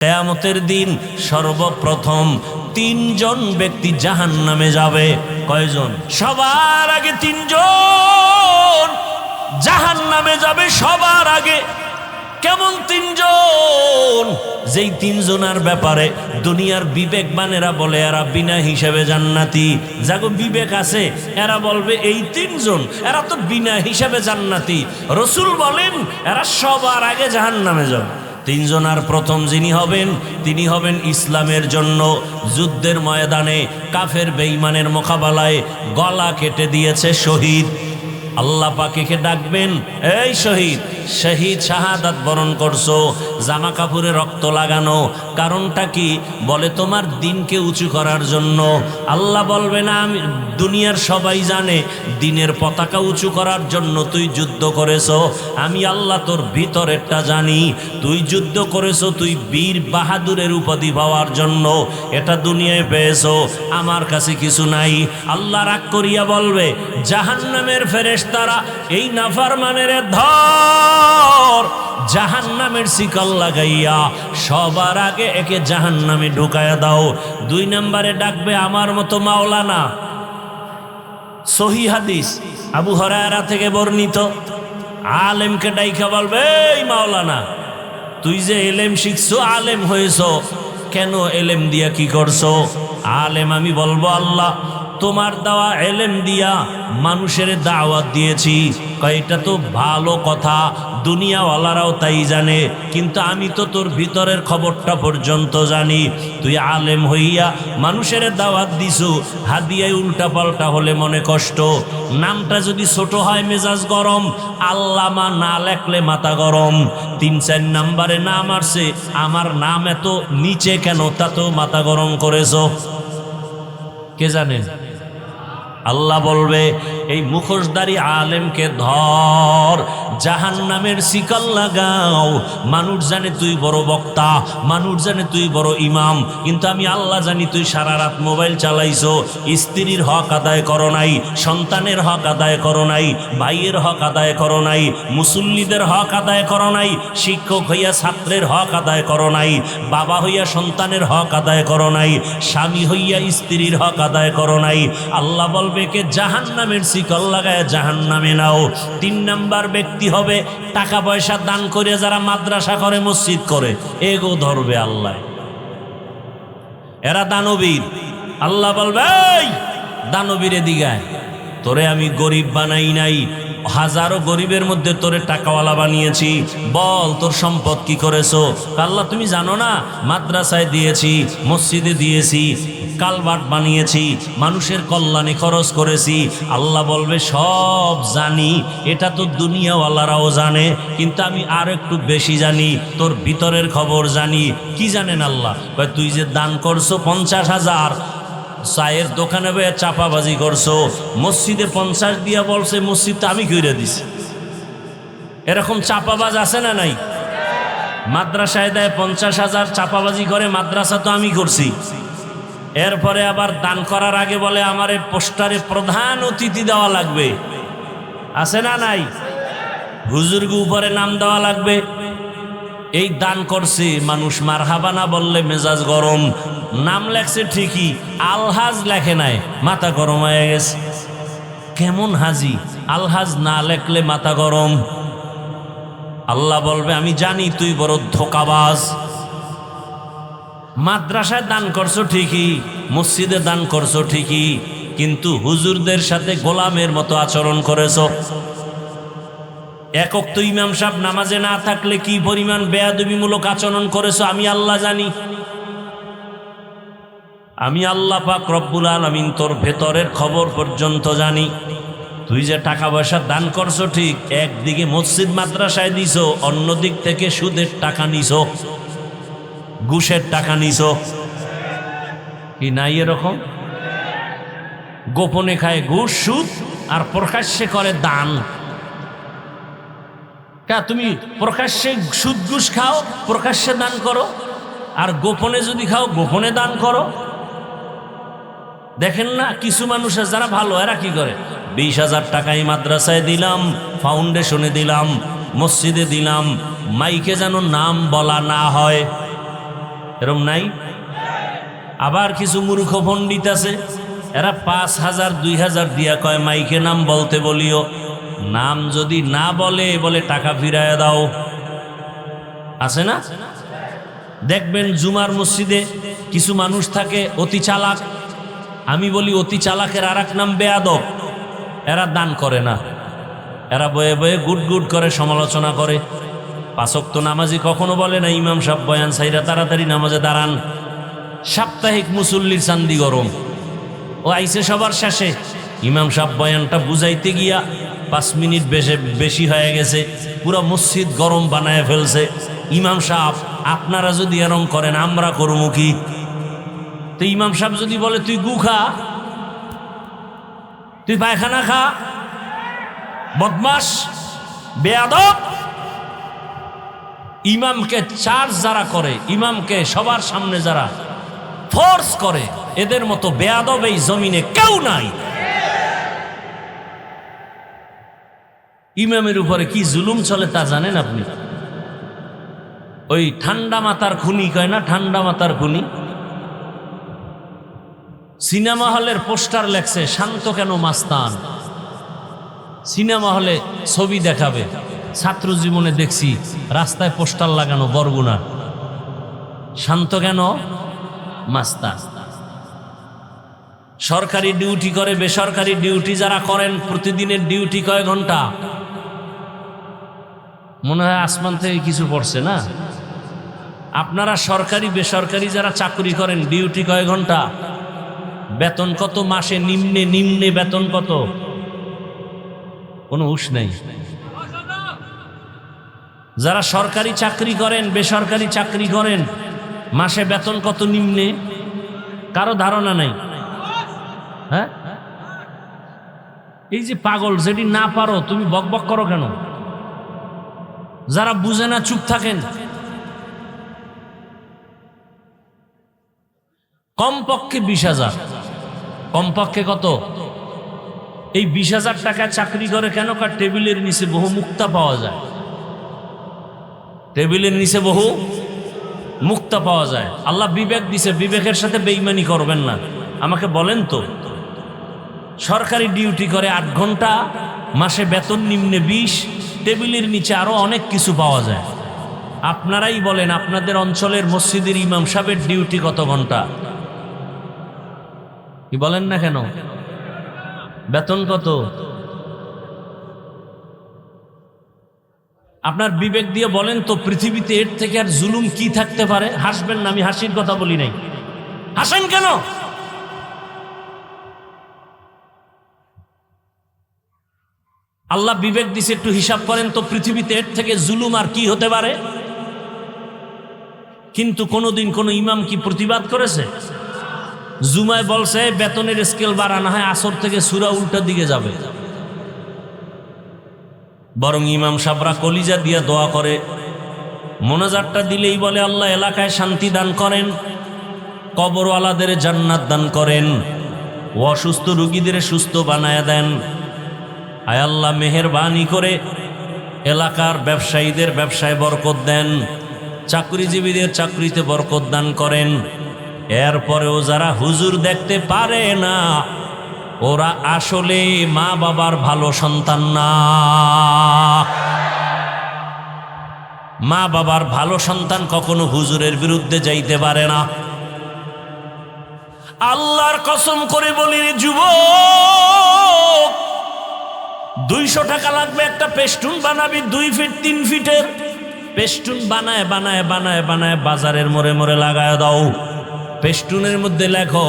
কিয়ামতের দিন সর্বপ্রথম তিনজন ব্যক্তি জাহান্নামে যাবে। কয়জন? সবার আগে তিনজন জাহান্নামে যাবে সবার আগে। কেমন তিনজন? যেই তিনজনের ব্যাপারে দুনিয়ার বিবেকবানেরা বলে এরা বিনা হিসাবে জান্নাতি। যাগো বিবেক আছে এরা বলবে এই তিনজন এরা তো বিনা হিসাবে জান্নাতি। রসুল বলেন এরা সবার আগে জাহান্নামে যাবে। তিনজনার প্রথম যিনি হবেন তিনি হবেন ইসলামের জন্য যুদ্ধের ময়দানে কাফের বেঈমানের মোকাবেলায় গলা কেটে দিয়েছে শহীদ। আল্লাহ পাকে ডাকবেন, এই শহীদ, শহীদ শাহাদাত বরণ করছো, জামা কাপড়ে রক্ত লাগানো, কারণটা কি? বলে তোমার দিনকে উঁচু করার জন্য। আল্লাহ বলবে না, আমি দুনিয়ার সবাই জানে দিনের পতাকা উঁচু করার জন্য তুই যুদ্ধ করেছো, আমি আল্লাহ তোর ভিতরেরটা জানি। তুই যুদ্ধ করেছো তুই বীর বাহাদুরের উপাধি পাওয়ার জন্য, এটা দুনিয়ায় পেয়েছো, আমার কাছে কিছু নাই। আল্লাহ রাগ করিয়া বলবে, জাহান্নামের ফেরেশতারা এই নাফরমানের ধর, জাহান্নামের শিকল লাগাইয়া সবার আগে একে জাহান্নামে ঢুকাইয়া দাও। দুই নম্বরে ডাকবে আমার মতো মাওলানা। সহিহ হাদিস আবু হুরায়রা থেকে বর্ণিত, আলেমকে ডাইকা বলবে, এই মাওলানা তুই যে এলেম শিখছো, আলেম হয়েছো, কেন এলেম দিয়া কি করছো? আলেম আমি বলবো, আল্লাহ তোমার দেওয়া এলেম দিয়া মানুষের দাওয়াত দিয়েছি। এটা তো ভালো কথা, দুনিয়াওয়ালারাও তাই জানে, কিন্তু আমি তো তোর ভিতরের খবরটা পর্যন্ত জানি। তুই আলেম হইয়া মানুষের দাওয়াত দিছু, হাদিয়ায় উল্টা পাল্টা হলে মনে কষ্ট, নামটা যদি ছোট হয় মেজাজ গরম, আল্লামা না লেখলে মাথা গরম। 3-4 নাম্বারে নাম আসছে, আমার নাম এত নিচে কেন, তা তো মাথা গরম করেছ। কে জানেন? আল্লাহ বলবে, এই মুখোশধারী আলেমকে ধর, জাহান্নামের শিকল লাগাও। মানুষ জানে তুই বড় বক্তা, মানুষ জানে তুই বড় ইমাম, কিন্তু আমি আল্লাহ জানি তুই সারা রাত মোবাইল চালাইছো, স্ত্রীর হক আদায় করো নাই, সন্তানের হক আদায় করো নাই, ভাইয়ের হক আদায় করো নাই, মুসল্লিদের হক আদায় করো নাই, শিক্ষক হইয়া ছাত্রের হক আদায় করো নাই, বাবা হইয়া সন্তানের হক আদায় করো নাই, স্বামী হইয়া স্ত্রীর হক আদায় করো নাই। আল্লাহ বলবে কে জাহান্নামের শিকল লাগায় জাহান্নামে নাও। 3 নাম্বার ব্যক্তি হবে টাকা পয়সা দান করে যারা মাদ্রাসা করে মসজিদ করে, এগো ধরবে আল্লাহ, এরা দানবীর। আল্লাহ বলবে, এই দানবীরে দিগায়, তোরে আমি গরিব বানাই নাই, হাজারো গরিবের মধ্যে তোরে টাকাওয়ালা বানিয়েছি, বল তোর সম্পদ কি করেছো? আল্লাহ তুমি জানো না, মাদ্রাসায় দিয়েছি, মসজিদে দিয়েছি, কালভার্ট বানিয়েছি, মানুষের কল্যাণে খরচ করেছি। আল্লাহ বলবে, সব জানি, এটা তো দুনিয়াওয়ালারাও জানে, কিন্তু আমি আর একটু বেশি জানি, তোর ভিতরের খবর জানি। কি জানেন আল্লাহ? তুই যে দান করছো 50,000, চায়ের দোকানে বয়ে চাপাবাজি করছো, মসজিদে 50 দিয়া বলছে মসজিদটা আমি কইরা দিছি। এরকম চাপাবাজ আছে না নাই? মাদ্রাসায় দেয় 50,000, চাপাবাজি করে মাদ্রাসা তো আমি করছি। এরপরে আবার দান করার আগে বলে আমারে পোস্টারে প্রধান অতিথি দেওয়া লাগবে, আছে না নাই? হুজুরকে উপরে নাম দেওয়া লাগবে। এই দান করছে, মানুষ মারহাবা না বললে মেজাজ গরম। নাম লেখছে ঠিকই, আলহাজ লেখে নাই, মাথা গরম হয়ে গেছে। কেমন হাজি? আলহাজ না লেখলে মাথা গরম। আল্লাহ বলবে, আমি জানি তুই বড় ধোঁকাবাজ। মাদ্রাসায় দান করছো ঠিকই, মসজিদে দান করছো ঠিকই, কিন্তু হুজুরদের সাথে গোলামের মতো আচরণ করেছো। একক তো ইমাম সাহেব নামাজে না থাকলে কি পরিমাণ বেয়াদবিমূলক আচরণ করেছো আমি আল্লাহ জানি। আমি আল্লাহ পাক রব্বুল আলামিন তোর ভেতরের খবর পর্যন্ত জানি। তুই যে টাকা পয়সা দান করছো ঠিক, একদিকে মসজিদ মাদ্রাসায় দিছো, অন্য দিক থেকে সুদের টাকা নিছো, ঘুষের টাকা নিছো, কি নাই এরকম? গোপনে খায় ঘুষ সুদ, আর প্রকাশ্যে করে দান। তুমি প্রকাশ্যে সুদ ঘুষ খাও, প্রকাশ্যে দান করো, আর গোপনে যদি খাও গোপনে দান করো। দেখেন না কিছু মানুষের যারা ভালো, এরা কি করে? 20,000 টাকাই মাদ্রাসায় দিলাম, ফাউন্ডেশনে দিলাম, মসজিদে দিলাম, মাইকে যেন নাম বলা না হয়। এরম নাই? আবার কিছু মূর্খ পণ্ডিত আছে, এরা 5,000 2,000 দিয়া কয় মাইকে নাম বলতে বলিও, নাম যদি না বলে বলে টাকা ফিরায় দাও। আছে না? দেখবেন জুমার মসজিদে কিছু মানুষ থাকে অতি চালাক। আমি বলি অতি চালাকের আর এক নাম বেয়াদব। এরা দান করে না, এরা বয়ে বয়ে গুড গুড করে সমালোচনা করে। 5 ওয়াক্ত নামাজি কখনো বলে না ইমাম সাহেব বয়ান সাইরা তাড়াতাড়ি নামাজে দাঁড়ান। সাপ্তাহিক মুসল্লির চান্দি গরম, ও আইসে সবার শেষে, ইমাম সাহেব বয়ানটা বুঝাইতে গিয়া 5 মিনিট বেশি হয়ে গেছে, পুরো মসজিদ গরম বানায় ফেলছে। ইমাম সাহেব আপনারা যদি এরম করেন আমরা করবো কি? তো ইমাম সাহেব যদি বলে তুই গু খা, তুই পায়খানা খা, বদমাস, বেয়াদব। ইমামকে চার্জ যারা করে, ইমামকে সবার সামনে যারা ফোর্স করে, এদের মতো বেয়াদব এই জমিনে কেউ নাই। ইমামের উপরে কি জুলুম চলে তা জানেন আপনি? ওই ঠান্ডা মাথার খুনি কয় না, ঠান্ডা মাথার খুনি। সিনেমা হলের পোস্টার লেখছে শান্ত কেন মাস্তান। সিনেমা হলে ছবি দেখাবে, ছাত্র জীবনে দেখছি রাস্তায় পোস্টার লাগানো বরগুনা, শান্ত কেন মাস্তান। সরকারি ডিউটি করে, বেসরকারি ডিউটি যারা করেন, প্রতিদিনের ডিউটি কয় ঘন্টা? মনে হয় আসমান থেকে কিছু পড়ছে না? আপনারা সরকারি বেসরকারি যারা চাকরি করেন, ডিউটি কয় ঘন্টা? বেতন কত মাসে? নিম্নে নিম্নে বেতন কত? কোনো হুঁশ নেই। যারা সরকারি চাকরি করেন, বেসরকারি চাকরি করেন, মাসে বেতন কত নিম্নে? কারো ধারণা নাই? হ্যাঁ, এই যে পাগল, যেটি না পারো তুমি বকবক করো কেন? যারা বুঝে না চুপ থাকেন। কমপক্ষে 20,000। কমপক্ষে কত? এই 20,000 টাকায় চাকরি করে কেন? কার টেবিলের নিচে বহু মুক্তা পাওয়া যায়, টেবিলের নিচে বহু মুক্তা পাওয়া যায়। আল্লাহ বিবেক দিছে, বিবেকের সাথে বেঈমানি করবেন না। আমাকে বলেন তো, সরকারি ডিউটি করে 8 ঘন্টা, মাসে বেতন নিম্নে 20, টেবিলের নিচে আরো অনেক কিছু পাওয়া যায়। আপনারাই বলেন আপনাদের অঞ্চলের মসজিদের ইমাম সাহেবের ডিউটি কত ঘন্টা? কি বলেন না কেন? বেতন কত? আপনার বিবেক দিয়ে বলেন তো, পৃথিবীতে এর থেকে আর জুলুম কি থাকতে পারে? হাসবেন না, আমি হাসির কথা বলি নাই। হাসেন কেন? আল্লাহ বিবেক দিছে, একটু হিসাব করেন তো, পৃথিবীতে এর থেকে জুলুম আর কি হতে পারে? কিন্তু কোনোদিন কোনো ইমাম কি প্রতিবাদ করেছে? জুমায় বলছে বেতনের স্কেল বাড়ানো হয়, আসর থেকে সূরা উল্টা দিকে যাবে। বরং ইমাম সাহেবরা কলিজা দিয়ে দোয়া করে, মোনাজাতটা দিলেই বলে আল্লাহ এলাকায় শান্তি দান করেন, কবরওয়ালাদের জান্নাত দান করেন, অসুস্থ রোগীদের সুস্থ বানায় দেন। আয় আল্লাহ মেহেরবানি করে এলাকার ব্যবসায়ীদের ব্যবসায় বরকত দেন, চাকরিজীবীদের চাকরিতে বরকত দান করেন। এরপরেও যারা হুজুর দেখতে পারে না, ওরা আসলে মা বাবার ভালো সন্তান না। মা বাবার ভালো সন্তান কখনো হুজুরের বিরুদ্ধে যাইতে পারে না। আল্লাহর কসম করে বলি যুবক, 200 টাকা লাগবে একটা পেস্টুন বানাবি, 2 ফিট 3 ফিটের পেস্টুন বানায় বানায় বানায় বানায় বাজারের মোড়ে মোড়ে লাগায় দাও। পেস্টুনের মধ্যে লেখো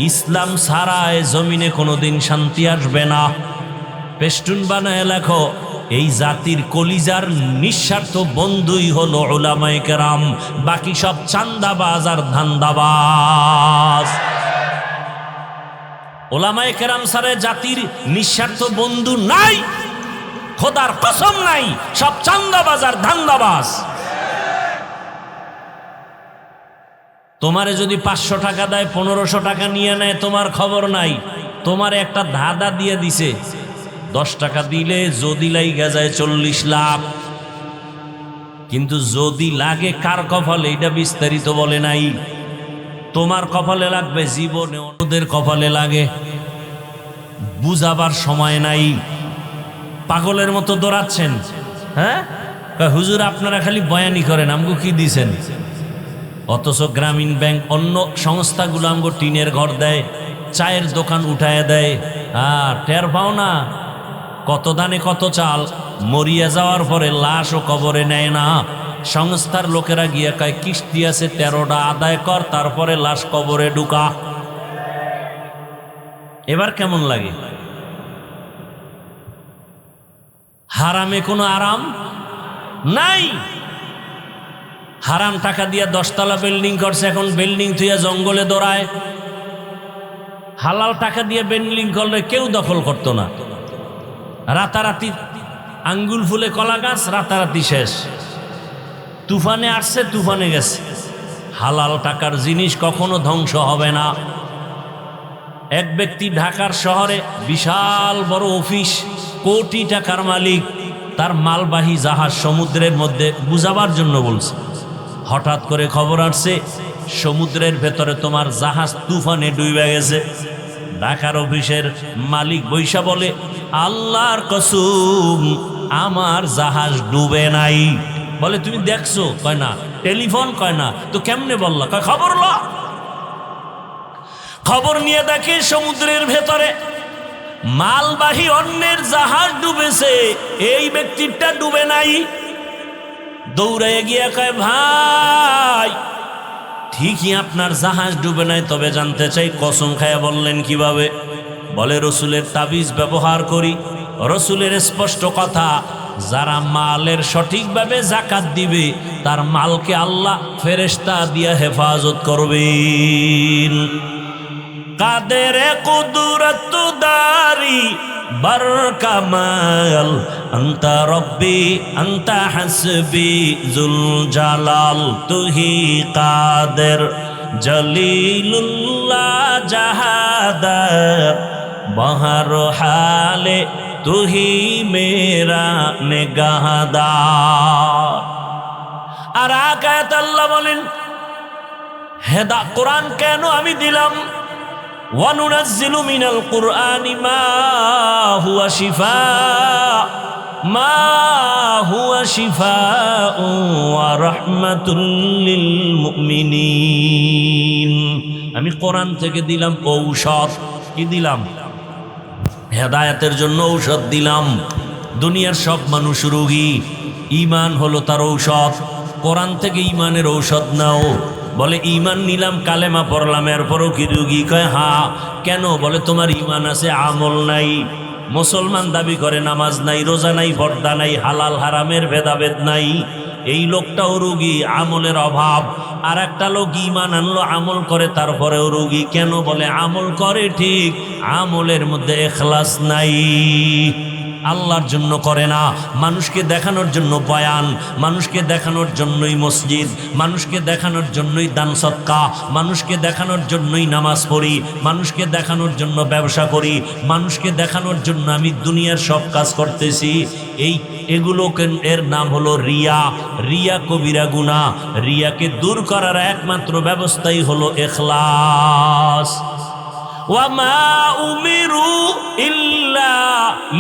ইসলাম ছাড়ায় জমিনে কোনোদিন শান্তি আসবে না। পেস্টুন বানায় লেখো এই জাতির কলিজার নিঃস্বার্থ বন্ধুই হলো উলামায়ে কেরাম, বাকি সব চান্দাবাজ আর ধান্দাবাজ। উলামায়ে কেরাম ছাড়া জাতির নিঃস্বার্থ বন্ধু নাই, খোদার কসম নাই, সব চান্দাবাজ আর ধান্দাবাজ। তোমারে যদি 500 টাকা দেয়, 1500 টাকা নিয়ে নেয়, তোমার খবর নাই। তোমার একটা ধাঁধা দিয়ে দিছে, 10 টাকা দিলে যদি লাইগা যায় 40 লাখ। কিন্তু যদি লাগে কার কপালে এটা বিস্তারিত বলে নাই। তোমার কপালে লাগবে, জীবনে অন্যদের কপালে লাগে, বুঝাবার সময় নাই। পাগলের মতো দৌড়াচ্ছেন। হ্যাঁ, হুজুর আপনারা খালি বয়ানি করেন, আমগো কি দিছেন? অথচ গ্রামীণ ব্যাংক অন্য সংস্থাগুলো আমগো টিনের ঘর দেয়, চায়ের দোকান উঠায় দেয়। আর টের পাও না কত দানে কত চাল, মরিয়া যাওয়ার পরে লাশও কবরে নেয় না। সংস্থার লোকেরা গিয়ে কয় কিস্তি আছে 13টা আদায় কর, তারপরে লাশ কবরে ঢুকা। এবার কেমন লাগে? হারামে কোনো আরাম নাই। হারাম টাকা দিয়া 10তলা বিল্ডিং করছে, এখন বিল্ডিং থুইয়া জঙ্গলে দৌড়ায়। হালাল টাকা দিয়ে বিল্ডিং করলে কেউ দখল করতো না। রাতারাতি আঙ্গুল ফুলে কলা গাছ, রাতারাতি শেষ। তুফানে আসছে, তুফানে গেছে। হালাল টাকার জিনিস কখনো ধ্বংস হবে না। এক ব্যক্তি ঢাকার শহরে বিশাল বড় অফিস, কোটি টাকার মালিক, তার মালবাহী জাহাজ সমুদ্রের মধ্যে বুঝাবার জন্য বলছে। হঠাৎ করে খবর আসছে সমুদ্রের ভেতরে তোমার জাহাজ তুফানে ডুবে গেছে। ঢাকার অফিসের মালিক বৈশা বলে, আল্লাহর কসম আমার জাহাজ ডুবে নাই। বলে তুমি দেখছো? কয় না। টেলিফোন? কয় না। তো কেমনে বললা? কয় খবর ল। খবর নিয়ে দেখে সমুদ্রের ভেতরে মালবাহী অন্যের জাহাজ ডুবেছে, এই ব্যক্তিটা ডুবে নাই। দৌড়ে গিয়ে কয়, ভাই ঠিকই আপনার জাহাজ ডুবে নাই, তবে জানতে চাই কসম খায়া বললেন কিভাবে? বলে রসুলের তাবিজ ব্যবহার করি। রসুলের স্পষ্ট কথা, যারা মালের সঠিকভাবে যাকাত দিবে তার মালকে আল্লাহ ফেরেশতা দিয়া হেফাজত করবেন। কাদের কুদরত দারি বার কামাল, আন্তা রব্বি আন্তা হাসবি জুল জালাল, তুহি কাদের জলিলুল্লাহ জাহাদার, বহর হালে তুহি মেরা নেগাহদার। আর আয়াত আল্লাহ বলেন, হেদা কোরআন কেন আমি দিলাম? ওয়ানুনাজ্জিলু মিনাল কুরআনি মা হুয়া শিফাউ ওয়া রাহমাতুল লিল মুমিনিন। আমি কোরআন থেকে দিলাম ঔষধ। কি দিলাম? হেদায়েতের জন্য ঔষধ দিলাম। দুনিয়ার সব মানুষ রোগী, ঈমান হলো তার ঔষধ। কোরআন থেকে ঈমানের ঔষধ নাও। বলে ঈমান নিলাম, কালেমা পড়লাম, এরপরও কি রোগী? কয় হ্যাঁ। কেন? বলে তোমার ঈমান আছে, আমল নাই। মুসলমান দাবি করে, নামাজ নাই, রোজা নাই, পর্দা নাই, হালাল হারামের ভেদাভেদ নাই। এই লোকটাও রোগী, আমলের অভাব। আর একটা লোক ঈমান আনলো, আমল করে, তারপরেও রোগী। কেন? বলে আমল করে ঠিক, আমলের মধ্যে ইখলাস নাই, আল্লাহর জন্য করে না। মানুষকে দেখানোর জন্য বয়ান, মানুষকে দেখানোর জন্যই মসজিদ, মানুষকে দেখানোর জন্যই দান সদকা, মানুষকে দেখানোর জন্যই নামাজ পড়ি, মানুষকে দেখানোর জন্য ব্যবসা করি, মানুষকে দেখানোর জন্য আমি দুনিয়ার সব কাজ করতেছি। এগুলোকে এর নাম হলো রিয়া। রিয়া কবিরা গুনাহ। রিয়াকে দূর করার একমাত্র ব্যবস্থাই হলো ইখলাস। ওয়ামা উমিরু ইল্লা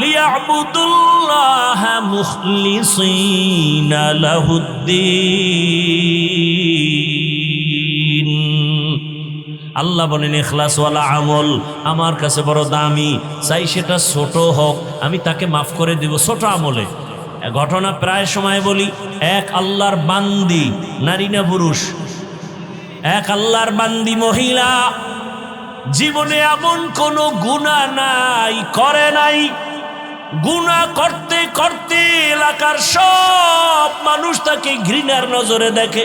লিয়াবুদুল্লাহা মুখলিসিনা লাহুদ্দিন। আল্লাহ বলেন ইখলাসওয়ালা আমল আমার কাছে বড় দামি, চাই সেটা ছোট হোক, আমি তাকে মাফ করে দিব ছোট আমলে। ঘটনা প্রায় সময় বলি, এক আল্লাহর বান্দি, নারী না পুরুষ, এক আল্লাহর বান্দি মহিলা, জীবনে এমন কোনো গুনাহ নাই, করে নাই। গুনাহ করতে করতে এলাকার সব মানুষ তাকে ঘৃণার নজরে দেখে,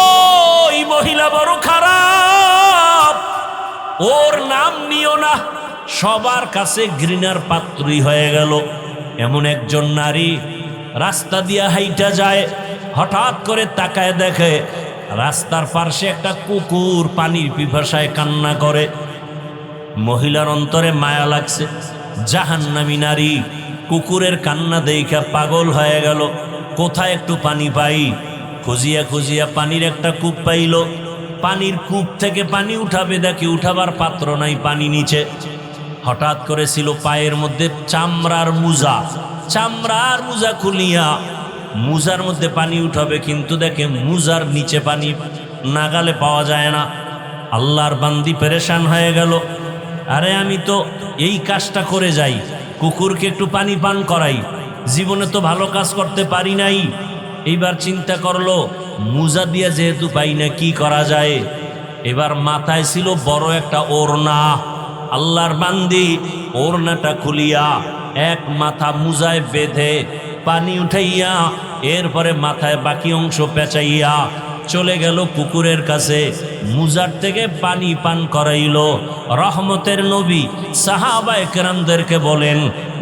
ওই মহিলা বড় খারাপ, ওর নাম নিও না। সবার কাছে ঘৃণার পাত্রই হয়ে গেল। এমন একজন নারী রাস্তা দিয়া হাইটা যায়, হঠাৎ করে তাকায় দেখে রাস্তার পাশে একটা কুকুর পানির পিপাসায় কান্না করে। মহিলার অন্তরে মায়া লাগছে। জাহান্নামী নারী কুকুরের কান্না দেইখা পাগল হয়ে গেল। কোথায় একটু পানি পাই। খুঁজিয়া খুঁজিয়া পানির একটা কূপ পাইল। পানির কূপ থেকে পানি উঠাবে, দেখি উঠাবার পাত্র নাই, পানি নিচে। হঠাৎ করে ছিল পায়ের মধ্যে চামড়ার মুজা, চামড়ার মুজা খুলিয়া মুজার মধ্যে পানি উঠাবে, কিন্তু দেখে মুজার নিচে পানি নাগালে পাওয়া যায় না। আল্লাহর বান্দি পেরেশান হয়ে গেল। আরে আমি তো এই কাজটা করে যাই, কুকুরকে একটু পানি পান করাই, জীবনে তো ভালো কাজ করতে পারি নাই। এইবার চিন্তা করলো মুজা দিয়া যেহেতু পাই না, কি করা যায়। এবার মাথায় ছিল বড় একটা ওড়না। আল্লাহর বান্দি ওড়নাটা খুলিয়া এক মাথা মুজায় বেঁধে পানি উঠাইয়া এরপরে মাথায় বাকি অংশ পেঁচাইয়া চলে গেল কুকুরের কাছে, মুজার থেকে পানি পান করাইল। রহমতের নবী সাহাবায়ে কেরামদেরকে বলেন,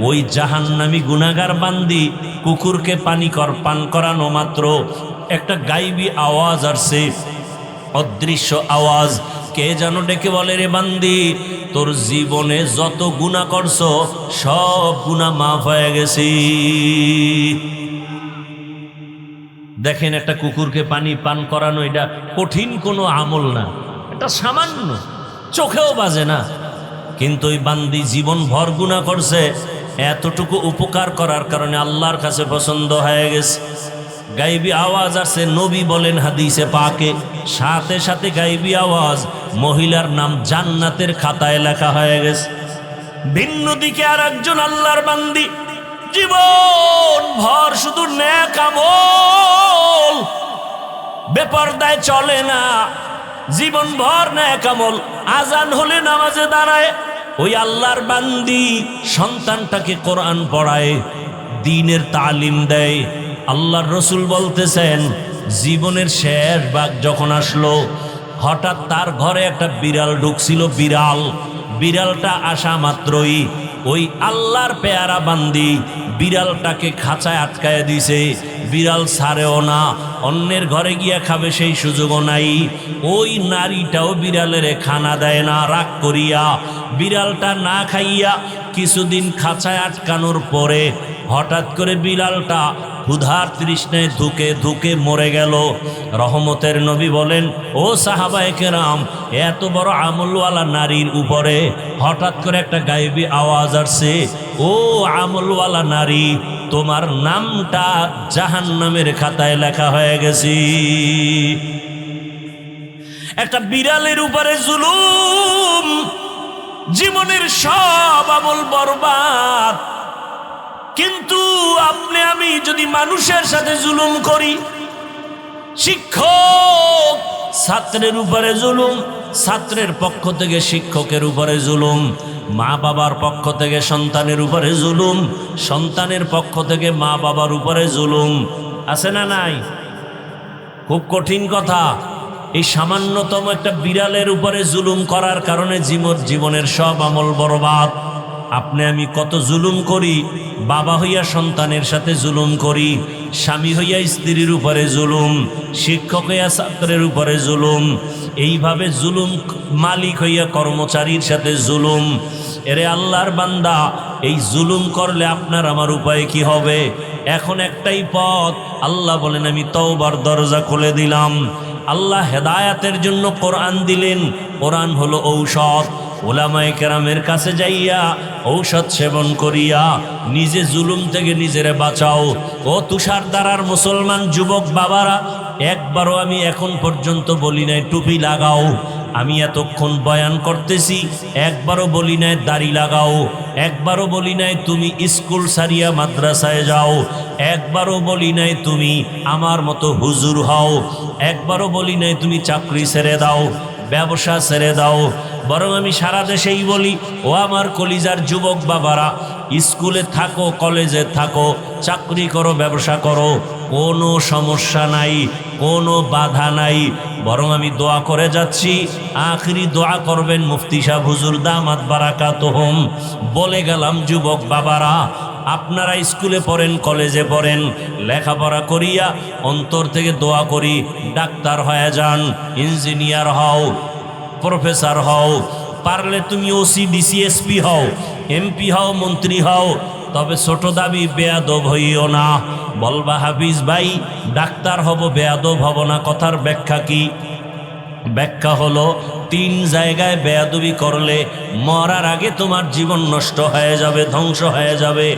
ওই জাহান্নামী গুনাহগার বান্দি কুকুরকে পান করানো মাত্র একটা গাইবী আওয়াজ আসছে, অদৃশ্য আওয়াজ। কে যেন ডেকে বলে, রে বান্দি, তোর জীবনে যত গুনাহ করছো সব গুনাহ মাফ হয়ে গেছে। দেখেন, একটা কুকুরকে পানি পান করানো এটা কঠিন কোনো আমল না, এটা সামান্য, চোখেও বাজে না। কিন্তু ওই বান্দি জীবন ভর গুনাহ করছে, এতটুকু উপকার করার কারণে আল্লাহর কাছে পছন্দ হয়ে গেছে। গাইবী আওয়াজ আছে, নবী বলেন হাদিসে পাকে, সাথে সাথে গাইবী আওয়াজ, মহিলার নাম জান্নাতের খাতায় লেখা হয়ে গেছে। ভিন্ন দিকে আর একজন আল্লাহর বান্দি জীবন ভর শুধু নেক আমল, বেপরদায় চলে না, জীবন ভর নেক আমল, আজান হলে নামাজে দাঁড়ায়। ওই আল্লাহর বান্দি সন্তানটাকে কোরআন পড়ায়, দ্বীনের তালিম দেয়। আল্লাহর রসুল বলতেছেন, জীবনের শেষ ভাগ যখন আসলো, হঠাৎ তার ঘরে একটা বিড়াল ঢুকছিল। বিড়ালটা আসা মাত্রই ওই আল্লাহর পেয়ারা বান্দি বিড়ালটাকে খাঁচায় আটকায় দিছে। বিড়াল ছাড়েও না, অন্যের ঘরে গিয়া খাবে সেই সুযোগও নাই। ওই নারীটাও বিড়ালের খানা দেয় না, রাগ করিয়া বিড়ালটা না খাইয়া কিছুদিন খাঁচায় আটকানোর পরে হঠাৎ করে বিড়ালটা ক্ষুধার তৃষ্ণায় ধুকে ধুকে মরে গেল। রহমতের নবী বলেন, ও সাহাবায়ে কেরাম, এত বড় আমলওয়ালা নারীর উপরে হঠাৎ করে একটা গায়েবী আওয়াজ আসছে, ও আমলওয়ালা নারী, তোমার নামটা জাহান্নামের খাতায় লেখা হয়ে গেছে। একটা বিড়ালের উপরে জুলুম, জীবনের সব আমল বরবাদ। কিন্তু আপনি আমি যদি মানুষের সাথে জুলুম করি, শিক্ষক ছাত্রের উপরে জুলুম, ছাত্রের পক্ষ থেকে শিক্ষকের উপরে জুলুম, মা বাবার পক্ষ থেকে সন্তানের উপরে জুলুম, সন্তানের পক্ষ থেকে মা বাবার উপরে জুলুম, আছে না নাই? খুব কঠিন কথা। এই সামান্যতম একটা বিড়ালের উপরে জুলুম করার কারণে জীবনের সব আমল বরবাদ। আপনি আমি কত জুলুম করি, বাবা হইয়া সন্তানের সাথে জুলুম করি, স্বামী হইয়া স্ত্রীর উপরে জুলুম, শিক্ষক হইয়া ছাত্রের উপরে জুলুম, এইভাবে জুলুম মালিক হইয়া কর্মচারীর সাথে জুলুম। এরে আল্লাহর বান্দা, এই জুলুম করলে আপনার আমার উপায় কি হবে? এখন একটাই পথ। আল্লাহ বলেন, আমি তওবার দরজা খুলে দিলাম। আল্লাহ হেদায়াতের জন্য কোরআন দিলেন। কোরআন হলো ঔষধ। ওলামায়ে কেরামের কাছে যাইয়া ঔষধ সেবন করিয়া নিজে জুলুম থেকে নিজেরে বাঁচাও। ও তুষারধারার মুসলমান যুবক বাবারা, একবারও আমি এখন পর্যন্ত বলি নাই টুপি লাগাও। আমি এতক্ষণ বয়ান করতেছি, একবারও বলি নাই দাড়ি লাগাও, একবারও বলি নাই তুমি স্কুল সারিয়া মাদ্রাসায় যাও, একবারও বলি নাই তুমি আমার মতো হুজুর হও, একবারও বলি নাই তুমি চাকরি ছেড়ে দাও, ব্যবসা ছেড়ে দাও। বরং আমি সারা দেশেই বলি, ও আমার কলিজার যুবক বাবারা, স্কুলে থাকো, কলেজে থাকো, চাকরি করো, ব্যবসা করো, কোনো সমস্যা নাই, কোনো বাধা নাই। বরং আমি দোয়া করে যাচ্ছি, আখিরি দোয়া করবেন মুফতি সাহেব হুজুর দামাত বারাকাতুহুম। বলে গেলাম যুবক বাবারা, আপনারা স্কুলে পড়েন, কলেজে পড়েন, লেখাপড়া করিয়া অন্তর থেকে দোয়া করি ডাক্তার হয়ে যান, ইঞ্জিনিয়ার হও, প্রফেসর হও, পারলে তুমি ওসি ডিসি এসপি হও, এমপি হও, মন্ত্রী হও। তবে ছোট দাবি বেয়াদব হইও না। বলবা হাফিজ ভাই ডাক্তার হব বেয়াদব হব না, কথার ব্যাখ্যা কি? ব্যাখ্যা হলো 3 জায়গায় বেয়াদবি করলে মরার আগে তোমার জীবন নষ্ট হয়ে যাবে, ধ্বংস হয়ে যাবে।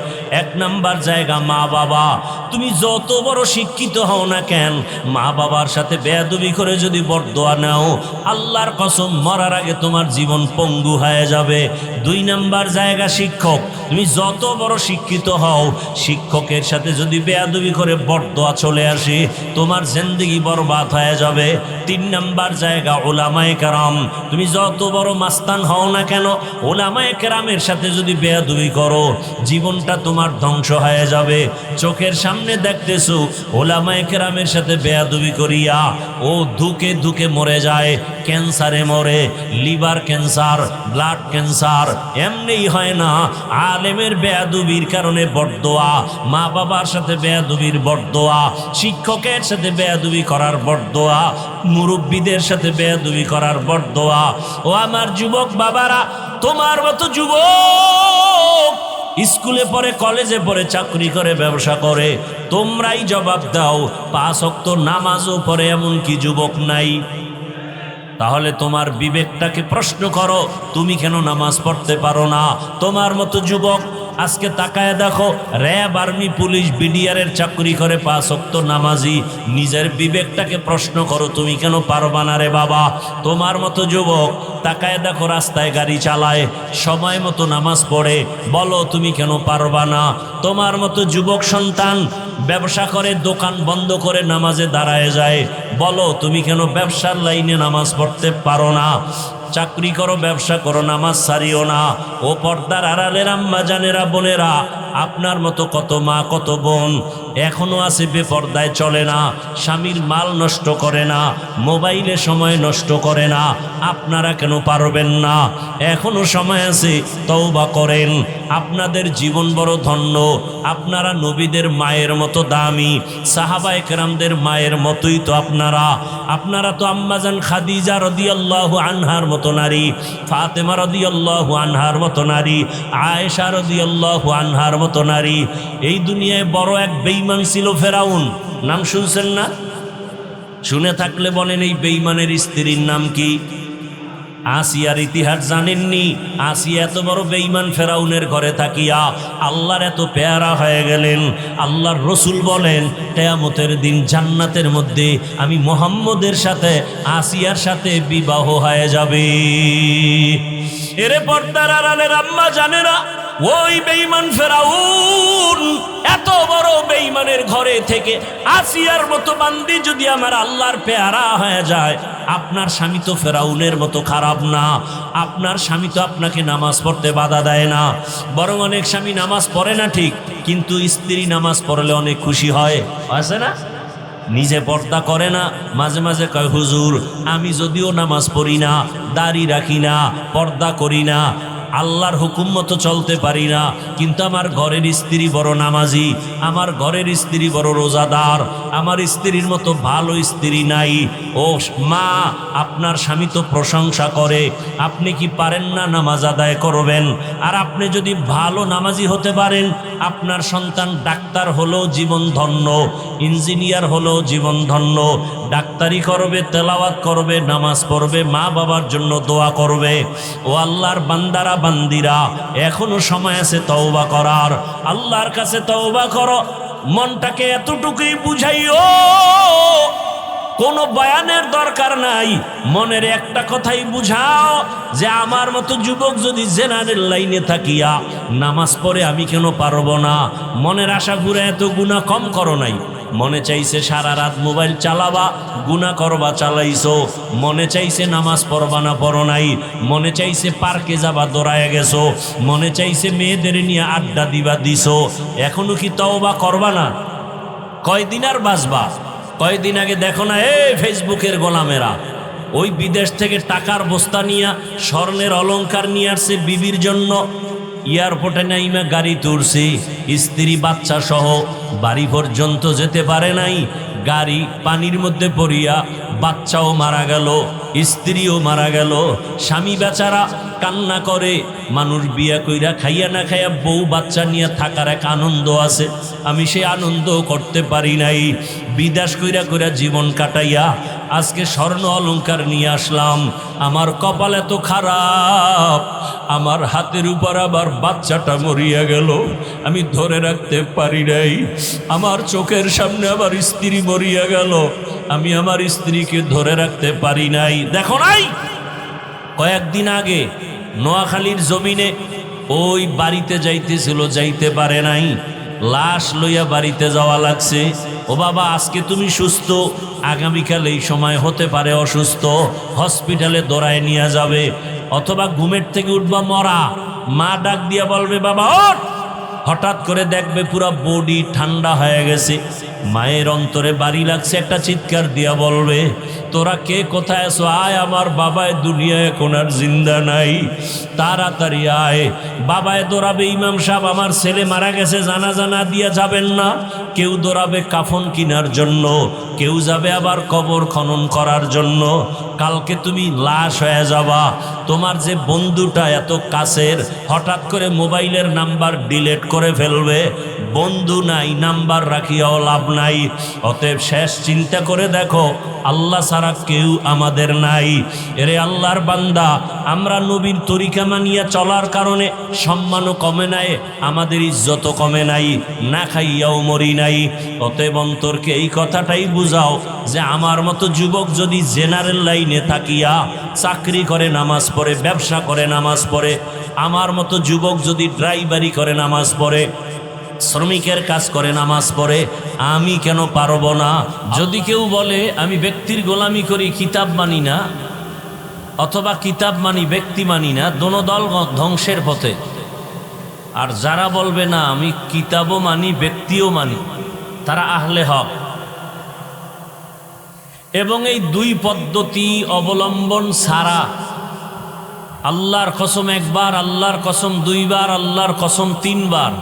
1 নাম্বার জায়গা মা বাবা। তুমি যত বড় শিক্ষিত হও না কেন, মা বাবার সাথে বেয়াদবি করে যদি বরদোয়া নাও, আল্লাহর কসম মরার আগে তোমার জীবন পঙ্গু হয়ে যাবে। 2 নাম্বার জায়গা শিক্ষক। তুমি যত বড় শিক্ষিত হও, শিক্ষকের সাথে যদি বেয়াদবি করে বরদোয়া চলে আসে, তোমার জিন্দেগি বরবাদ হয়ে যাবে। 3 নাম্বার জায়গা উলামায়ে কেরাম। তুমি যত বড় মাস্তান হও না কেন, উলামায়ে কেরামের সাথে যদি বেয়াদবি করো, জীবনটা তোমার ধ্বংস হয়ে যাবে। চোখের সামনে দেখতেছো উলামায়ে কেরামের সাথে বেয়াদবি করিয়া ও ধুকে ধুকে মরে যায়, ক্যান্সারে মরে, লিভার ক্যান্সার, ব্লাড ক্যান্সার। এমনিই হয় না, আলেমের বেয়াদবির কারণে বরদোয়া, মা বাবার সাথে বেয়াদবির বরদোয়া, শিক্ষকের সাথে বেয়াদবি করার বরদোয়া, মুরব্বীদের সাথে বেয়াদবি করার বরদোয়া। ও আমার যুবক বাবারা, তোমার মতো যুবক স্কুলে পড়ে, কলেজে পড়ে, চাকরি করে, ব্যবসা করে, তোমরাই জবাব দাও। 5 ওয়াক্ত নামাজও পড়ে এমন কি যুবক নাই? তাহলে তোমার বিবেকটাকে প্রশ্ন করো, তুমি কেন নামাজ পড়তে পারো না? তোমার মতো যুবক আজকে তাকায় দেখো, র্যাব, আর্মি, পুলিশ, বিডিআরের চাকরি করে, 5 ওয়াক্ত নামাজি। নিজের বিবেকটাকে প্রশ্ন করো, তুমি কেন পারবা না রে বাবা? তোমার মতো যুবক তাকায় দেখো, রাস্তায় গাড়ি চালায়, সময় মতো নামাজ পড়ে, বলো তুমি কেন পারবা না? তোমার মতো যুবক সন্তান ব্যবসা করে, দোকান বন্ধ করে নামাজে দাঁড়ায় যায়, বলো তুমি কেন ব্যবসার লাইনে নামাজ পড়তে পারো না? চাকরি করো, ব্যবসা করো, নামাজ ছাড়িও না। ও পর্দার আড়ালের আম্মা জানেরা, বোনেরা, আপনার মতো কত মা, কত বোন এখনো আছে বেপর্দায় চলে না, স্বামীর মাল নষ্ট করে না, মোবাইলে সময় নষ্ট করে না। আপনারা কেন পারবেন না? এখনো সময় আছে, তওবা করেন। আপনাদের জীবন বড় ধন্য। আপনারা নবীদের মায়ের মতো দামি, সাহাবায়ে কেরামদের মায়ের মতোই তো আপনারা। আপনারা তো আম্মাজান খাদিজা রাদিয়াল্লাহু আনহার মতো নারী, ফাতেমা রাদিয়াল্লাহু আনহার মতো নারী, আয়েশা রাদিয়াল্লাহু আনহার মতো নারী। এই দুনিয়ায় বড় এক বেঈমান ছিল ফেরাউন, নাম শুনছেন না? শুনে থাকলে বলেন, এই বেঈমানের স্ত্রীর নাম কি? আসিয়ার ইতিহাস জানেননি? আসিয়া এত বড় বেঈমান ফেরাউনের ঘরে থাকিয়া আল্লাহর এত পেয়ারা হয়ে গেলেন। আল্লাহর রসুল বলেন, কিয়ামতের দিন জান্নাতের মধ্যে আমি মুহাম্মদের সাথে আসিয়ার সাথে বিবাহ হয়ে যাবে। এরে পর্দার আড়ালের আম্মা জানেরা, ওই বেঈমান ফেরাউন এত বড় বেঈমানের ঘরে থেকে আসিয়ার মতো বান্দি যদি আমার আল্লাহর পেয়ারা হয়ে যায়, আপনার স্বামী তো ফেরাউনের মতো খারাপ না। আপনার স্বামী তো আপনাকে নামাজ পড়তে বাধা দেয় না, বরং অনেক স্বামী নামাজ পড়ে না ঠিক, কিন্তু স্ত্রী নামাজ পড়লে অনেক খুশি হয়, আছে না? নিজে পর্দা করে না, মাঝে মাঝে কয়, হুজুর আমি যদিও নামাজ পড়ি না, দাড়ি রাখি না, পর্দা করি না, আল্লাহর হুকুম মতো চলতে পারি না, কিন্তু আমার ঘরের স্ত্রী বড় নামাজি, আমার ঘরের স্ত্রী বড় রোজাদার, আমার স্ত্রীর মতো ভালো স্ত্রী নাই। ও মা, আপনার স্বামী তো প্রশংসা করে, আপনি কি পারেন না নামাজ আদায় করবেন? আর আপনি যদি ভালো নামাজি হতে পারেন, আপনার সন্তান ডাক্তার হলেও জীবন ধন্য, ইঞ্জিনিয়ার হলেও জীবন ধন্য, ডাক্তারি করবে, তেলাওয়াত করবে, নামাজ পড়বে, মা বাবার জন্য দোয়া করবে। ও আল্লাহর বান্দারা, বান্দিরা, এখনো সময় আছে তওবা করার। আল্লাহর কাছে তওবা করো, মনটাকে এতটুকুই বুঝাইও, কোনো বয়ানের দরকার নাই, মনের একটা কথাই বুঝাও যে আমার মতো যুবক যদি জেনারেল লাইনে থাকিয়া নামাজ পড়ে আমি কেন পারবো না? মনের আশা ঘুরে এত গুনাহ কম করো নাই। মনে চাইছে সারা রাত মোবাইল চালাবা, গুনাহ করবা, চালাইছো। মনে চাইছে নামাজ পড়বা না, পড়ো নাই। মনে চাইছে পার্কে যাবা, দৌড়ায় গেছো। মনে চাইছে মেয়েদের নিয়ে আড্ডা দিবা, দিছো। এখনো কি তওবা করবা না? কয়দিন আর বাঁচবা? কয়দিন আগে দেখো না, ফেসবুকের গোলামেরা ওই বিদেশ থেকে টাকার বস্তা নিয়ে, স্বর্ণের অলংকার নিয়ে আসছে বিবির জন্য, এয়ারপোর্টে নাইমা গাড়ি তুলছে, স্ত্রী বাচ্চা সহ বাড়ি পর্যন্ত যেতে পারে নাই, গাড়ি পানির মধ্যে পড়িয়া বাচ্চাও মারা গেল, স্ত্রীও মারা গেল। স্বামী বেচারা কান্না করে। মানুষ বিয়া কইরা খাইয়া না খাইয়া বউ বাচ্চা নিয়ে থাকার এক আনন্দ আছে, আমি সেই আনন্দ করতে পারি নাই। বিদেশ কইরা কইরা জীবন কাটাইয়া আজকে স্বর্ণ অলংকার নিয়ে আসলাম। আমার কপাল এত খারাপ, আমার হাতের উপর আবার বাচ্চাটা মরিয়া গেল, আমি ধরে রাখতে পারি নাই। আমার চোখের সামনে আবার স্ত্রী মরিয়া গেল, আমি আমার স্ত্রীকে ধরে রাখতে পারি নাই। দেখো নাই, কয়েকদিন আগে নোয়াখালীর জমিনে ওই বাড়িতে যাইতেছিল, যাইতে পারে নাই, লাশ লইয়া বাড়িতে যাওয়া লাগছে। ও বাবা, আজকে তুমি সুস্থ, আগামীকাল এই সময় হতে পারে অসুস্থ, হসপিটালে দৌড়ায় নিয়ে যাবে, অথবা ঘুমের থেকে উঠবা মরা। মা ডাক দিয়া বলবে বাবা ওঠ, হঠাৎ করে দেখবে পুরো বডি ঠান্ডা হয়ে গেছে। মায়ের অন্তরে বাড়ি লাগছে, একটা চিৎকার দিয়া বলবে তোরা কে কোথায় আছো, আয়, আমার বাবায় দুনিয়ায় এখন আর জিন্দা নাই, তাড়াতাড়ি আয়। বাবায় দৌড়াবে ইমাম সাহেব আমার ছেলে মারা গেছে, জানাজা না দিয়া যাবেন না। কেউ দৌড়াবে কাফন কেনার জন্য, কেউ যাবে আবার কবর খনন করার জন্য। কালকে তুমি লাশ হয়ে যাবা। তোমার যে বন্ধুটা এত কাছের হঠাৎ করে মোবাইলের নাম্বার ডিলিট করে ফেলবে। বন্ধু নাই, নাম্বার রাখিয়াও লাভ নাই। অতএব শেষ চিন্তা করে দেখো, আল্লাহ ছাড়া কেউ আমাদের নাই। এরে আল্লাহর বান্দা, আমরা নবীর তরিকা মানিয়া চলার কারণে সম্মানও কমে নাই, আমাদের ইজ্জতও কমে নাই, না খাইয়াও মরি নাই। অতএব অন্তরকে এই কথাটাই বুঝাও যে আমার মতো যুবক যদি জেনারেল লাইনে থাকিয়া চাকরি করে, নামাজ পড়ে, ব্যবসা করে, নামাজ পড়ে, আমার মতো যুবক যদি ড্রাইভারি করে, নামাজ পড়ে, শ্রমিকের কাজ করে, নামাজ পড়ে, আমি কেন পারবো না? যদি কেউ বলে আমি ব্যক্তির গোলামি করি, কিতাব মানি না, অথবা কিতাব মানি ব্যক্তি মানি না, দোনো দল ধ্বংসের পথে। আর যারা বলবে না আমি কিতাবও মানি ব্যক্তিও মানি, তারা আহলে হক। এবং এই দুই পদ্ধতি অবলম্বন ছাড়া আল্লাহর কসম একবার, আল্লাহর কসম দুইবার, আল্লাহর কসম তিনবার,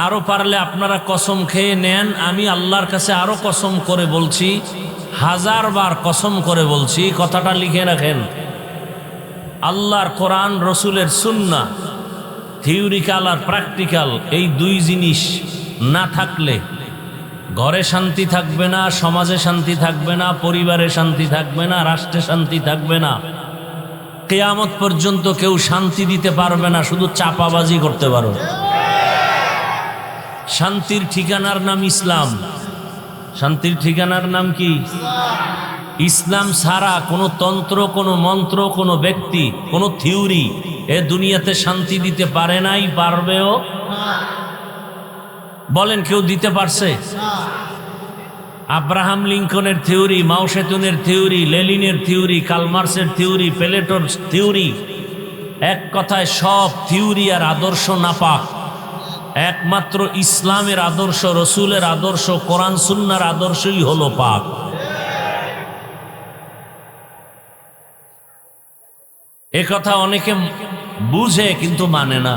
আরো পারলে আপনারা কসম খেয়ে নেন, আমি আল্লাহর কাছে আরো কসম করে বলছি, 1000 বার কসম করে বলছি, কথাটা লিখে রাখেন। আল্লাহর কোরআন, রসুলের সুন্নাহ, থিওরিক্যাল আর প্র্যাকটিক্যাল, এই দুই জিনিস না থাকলে ঘরে শান্তি থাকবে না, সমাজে শান্তি থাকবে না, পরিবারে শান্তি থাকবে না, রাষ্ট্রে শান্তি থাকবে না। কিয়ামত পর্যন্ত কেউ শান্তি দিতে পারবে না, শুধু চাপাবাজি করতে পারবে। শান্তির ঠিকানার নাম ইসলাম। শান্তির ঠিকানার নাম কি? ইসলাম ছাড়া কোনো তন্ত্র, কোনো মন্ত্র, কোনো ব্যক্তি, কোনো থিওরি এ দুনিয়াতে শান্তি দিতে পারে নাই, পারবেও। বলেন কেউ দিতে পারছে? আব্রাহাম লিঙ্কনের থিওরি, মাও সেতুনের থিওরি, লেনিনের থিওরি, কালমার্সের থিওরি, প্লেটোর থিওরি, এক কথায় সব থিওরি আর আদর্শ নাপাক। একমাত্র ইসলামের আদর্শ, রসুলের আদর্শ, কোরআন সুন্নাহর আদর্শই হলো পাক। এ কথা অনেকে বুঝে কিন্তু মানে না।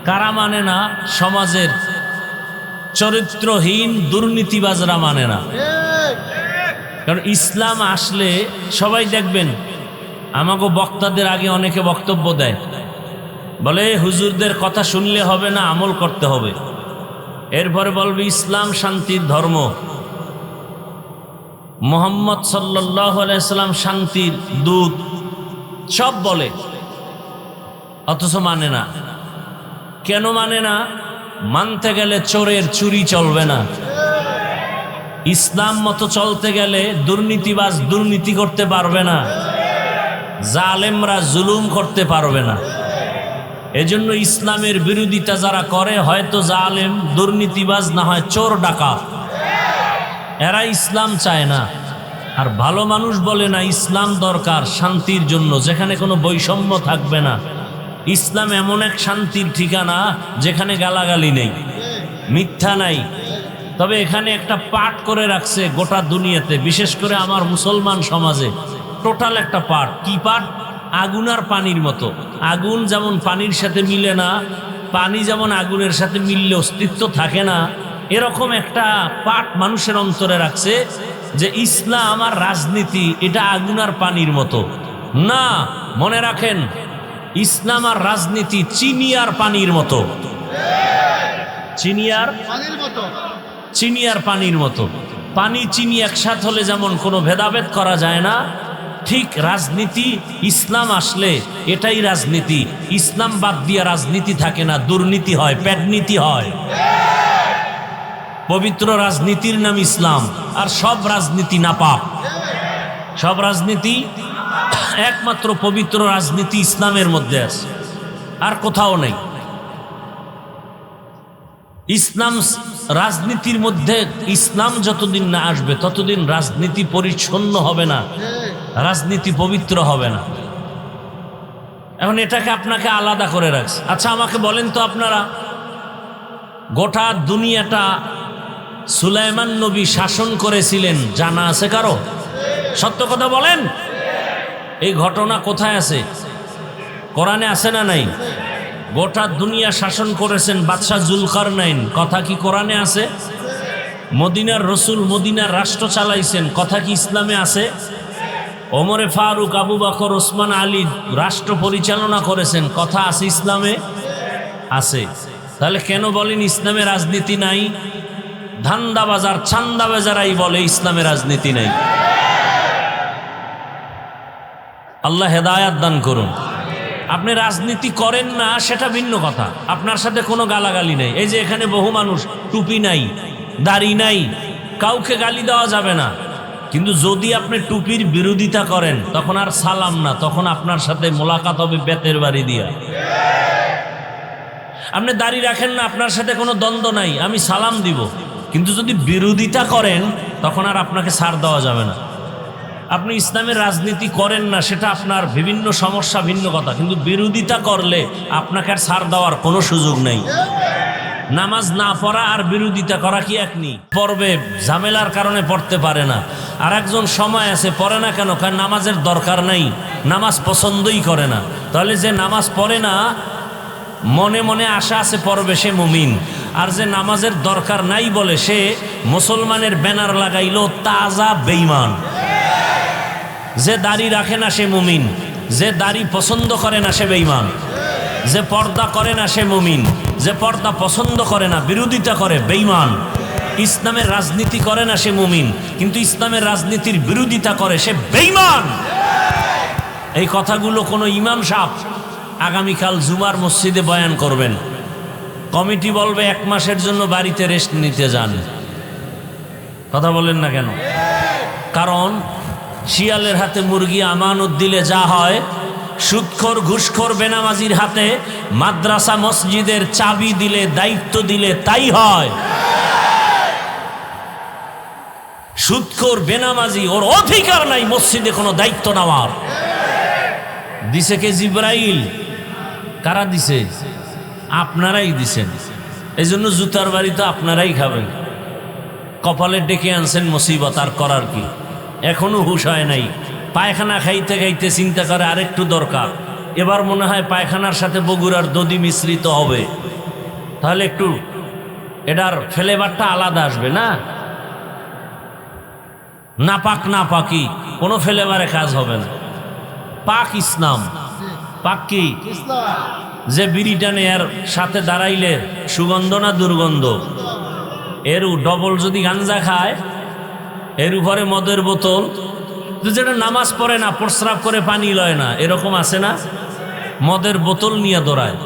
কারা মানে না? সমাজের চরিত্রহীন দুর্নীতিবাজরা মানে না। কারণ ইসলাম আসলে সবাই দেখবেন, আমাকে বক্তাদের আগে অনেকে বক্তব্য দেয়, বলে হুজুরদের কথা শুনলে হবে না, আমল করতে হবে। এরপরে বলবে ইসলাম শান্তির ধর্ম, মুহাম্মদ সাল্লাল্লাহু আলাইহি সাল্লাম শান্তির দূত, সব বলে, অথচ মানে না। কেন মানে না? মানতে গেলে চোরের চুরি চলবে না, ইসলাম মতো চলতে গেলে দুর্নীতিবাজ দুর্নীতি করতে পারবে না, জালেমরা জুলুম করতে পারবে না। এজন্য ইসলামের বিরোধিতা যারা করে, হয়তো জালেম, দুর্নীতিবাজ, না হয় চোর ডাকাত, এরা ইসলাম চায় না। আর ভালো মানুষ বলে না ইসলাম দরকার শান্তির জন্য, যেখানে কোনো বৈষম্য থাকবে না। ইসলাম এমন এক শান্তির ঠিকানা যেখানে গালাগালি নেই, মিথ্যা নাই। তবে এখানে একটা পাঠ করে রাখছে গোটা দুনিয়াতে, বিশেষ করে আমার মুসলমান সমাজে টোটাল একটা পাঠ। কি পাঠ? আগুন আর পানির মতো। আগুন যেমন পানির সাথে মিলে না, পানি যেমন আগুনের সাথে মিললে অস্তিত্ব থাকে না, এরকম একটা পাঠ মানুষের অন্তরে রাখছে যে ইসলাম আর রাজনীতি এটা আগুন আর পানির মতো না। মনে রাখেন, ইসলাম আর রাজনীতি চিনি আর পানির মতো, চিনি আর পানির মতো। পানি চিনি একসাথ হলে যেমন কোনো ভেদাভেদ করা যায় না, ঠিক রাজনীতি ইসলাম আসলে এটাই রাজনীতি। ইসলাম বাদ দিয়ে রাজনীতি থাকে না, দুর্নীতি হয়, পেটনীতি হয়। পবিত্র রাজনীতির নাম ইসলাম, আর সব রাজনীতি নাপাক। সব রাজনীতি, একমাত্র পবিত্র রাজনীতি ইসলামের মধ্যে আছে, আর কোথাও নেই। ইসলাম রাজনীতির মধ্যে, ইসলাম যতদিন না আসবে ততদিন রাজনীতি পরিচ্ছন্ন হবে না, রাজনীতি পবিত্র হবে না। এখন এটাকে আপনাকে আলাদা করে রাখছে। আচ্ছা আমাকে বলেন তো, আপনারা গোটা দুনিয়াটা সুলাইমান নবী শাসন করেছিলেন, জানা আছে কারো? সত্য কথা বলেন, এই ঘটনা কোথায় আছে? কোরআনে আছে না নাই? গোটা দুনিয়া শাসন করেছেন বাদশাহ জুলকারনাইন, কথা কি কোরআনে আছে? মদিনার রসুল মদিনার রাষ্ট্র চালাইছেন, কথা কি ইসলামে আছে? ওমরে ফারুক, আবু বকর, ওসমান, আলী রাষ্ট্র পরিচালনা করেছেন, কথা আছে ইসলামে? আছে। তাহলে কেন বলেন ইসলামে রাজনীতি নাই? ধান্দাবাজার ছান্দাবাজারাই বলে ইসলামে রাজনীতি নাই। আল্লাহ হেদায়াত দান করুন। আপনি রাজনীতি করেন না সেটা ভিন্ন কথা, আপনার সাথে কোনো গালাগালি নেই। এই যে এখানে বহু মানুষ টুপি নাই, দাড়ি নাই, কাউকে গালি দেওয়া যাবে না। কিন্তু যদি আপনি টুপির বিরোধিতা করেন তখন আর সালাম না, তখন আপনার সাথে মোলাকাত হবে বেতের বাড়ি দিয়া। আপনি দাড়ি রাখেন না, আপনার সাথে কোনো দ্বন্দ্ব নাই, আমি সালাম দিব। কিন্তু যদি বিরোধিতা করেন তখন আর আপনাকে ছাড় দেওয়া যাবে না। আপনি ইসলামের রাজনীতি করেন না সেটা আপনার বিভিন্ন সমস্যা, ভিন্ন কথা, কিন্তু বিরোধিতা করলে আপনাকে আর ছাড় দেওয়ার কোনো সুযোগ নেই। নামাজ না পড়া আর বিরোধিতা করা কি এক নেই? পড়বে, ঝামেলার কারণে পড়তে পারে না। আর একজন সময় আছে পড়ে না কেন? কারণ নামাজের দরকার নাই, নামাজ পছন্দই করে না। তাহলে যে নামাজ পড়ে না, মনে মনে আশা আছে পড়বে, সে মুমিন। আর যে নামাজের দরকার নাই বলে সে মুসলমানের ব্যানার লাগাইলো তাজা বেঈমান। যে দাড়ি রাখে না সে মুমিন, যে দাড়ি পছন্দ করে না সে বেঈমান, যে পর্দা করে না সে মুমিন, যে পর্দা পছন্দ করে না, বিরোধিতা করে, বেঈমান। ইসলামের রাজনীতি করে না সে মুমিন, কিন্তু ইসলামের রাজনীতির বিরোধিতা করে, সে বেঈমান। এই কথাগুলো কোনো ইমাম সাহেব আগামীকাল জুমার মসজিদে বয়ান করবেন, কমিটি বলবে 1 মাসের জন্য বাড়িতে রেস্ট নিতে যান। কথা বলেন না কেন? কারণ শিয়ালের হাতে মুরগি আমানত দিলে যা হয়, সুদখোর ঘুষখোর বেনামাজির হাতে মাদ্রাসা মসজিদের চাবি দিলে, দায়িত্ব দিলে তাই হয়। সুদখোর বেনামাজি, ওর অধিকার নাই মসজিদে কোনো দায়িত্ব নেওয়ার। দিছে কে? জিবরাইল। কারা দিছে? আপনারাই দিছেন। এই জন্য জুতার বাড়ি তো আপনারাই খাবেন। কপালে ডেকে আনছেন মুসিবত, আর করার কি? এখনো হুশ হয় নাই। পায়খানা খাইতে খাইতে চিন্তা করে আরেকটু দরকার। এবার মনে হয় পায়খানার সাথে বগুড়ার দধি মিশ্রিত হবে, তাহলে একটু এটার ফ্লেভারটা আলাদা আসবে না? নাপাক নাপাকি কোনো ফ্লেভারে কাজ হবে না। পাক ইসলাম। পাক কি? যে বিড়ি টানে এর সাথে দাঁড়াইলে সুগন্ধ না দুর্গন্ধ? এর ডবল যদি গাঞ্জা খায়, এর উপরে মদের বোতল, যেটা নামাজ পড়ে না, প্রস্রাব করে পানি লয় না, এরকম আছে না? মদের বোতল নিয়ে দৌড়ায়।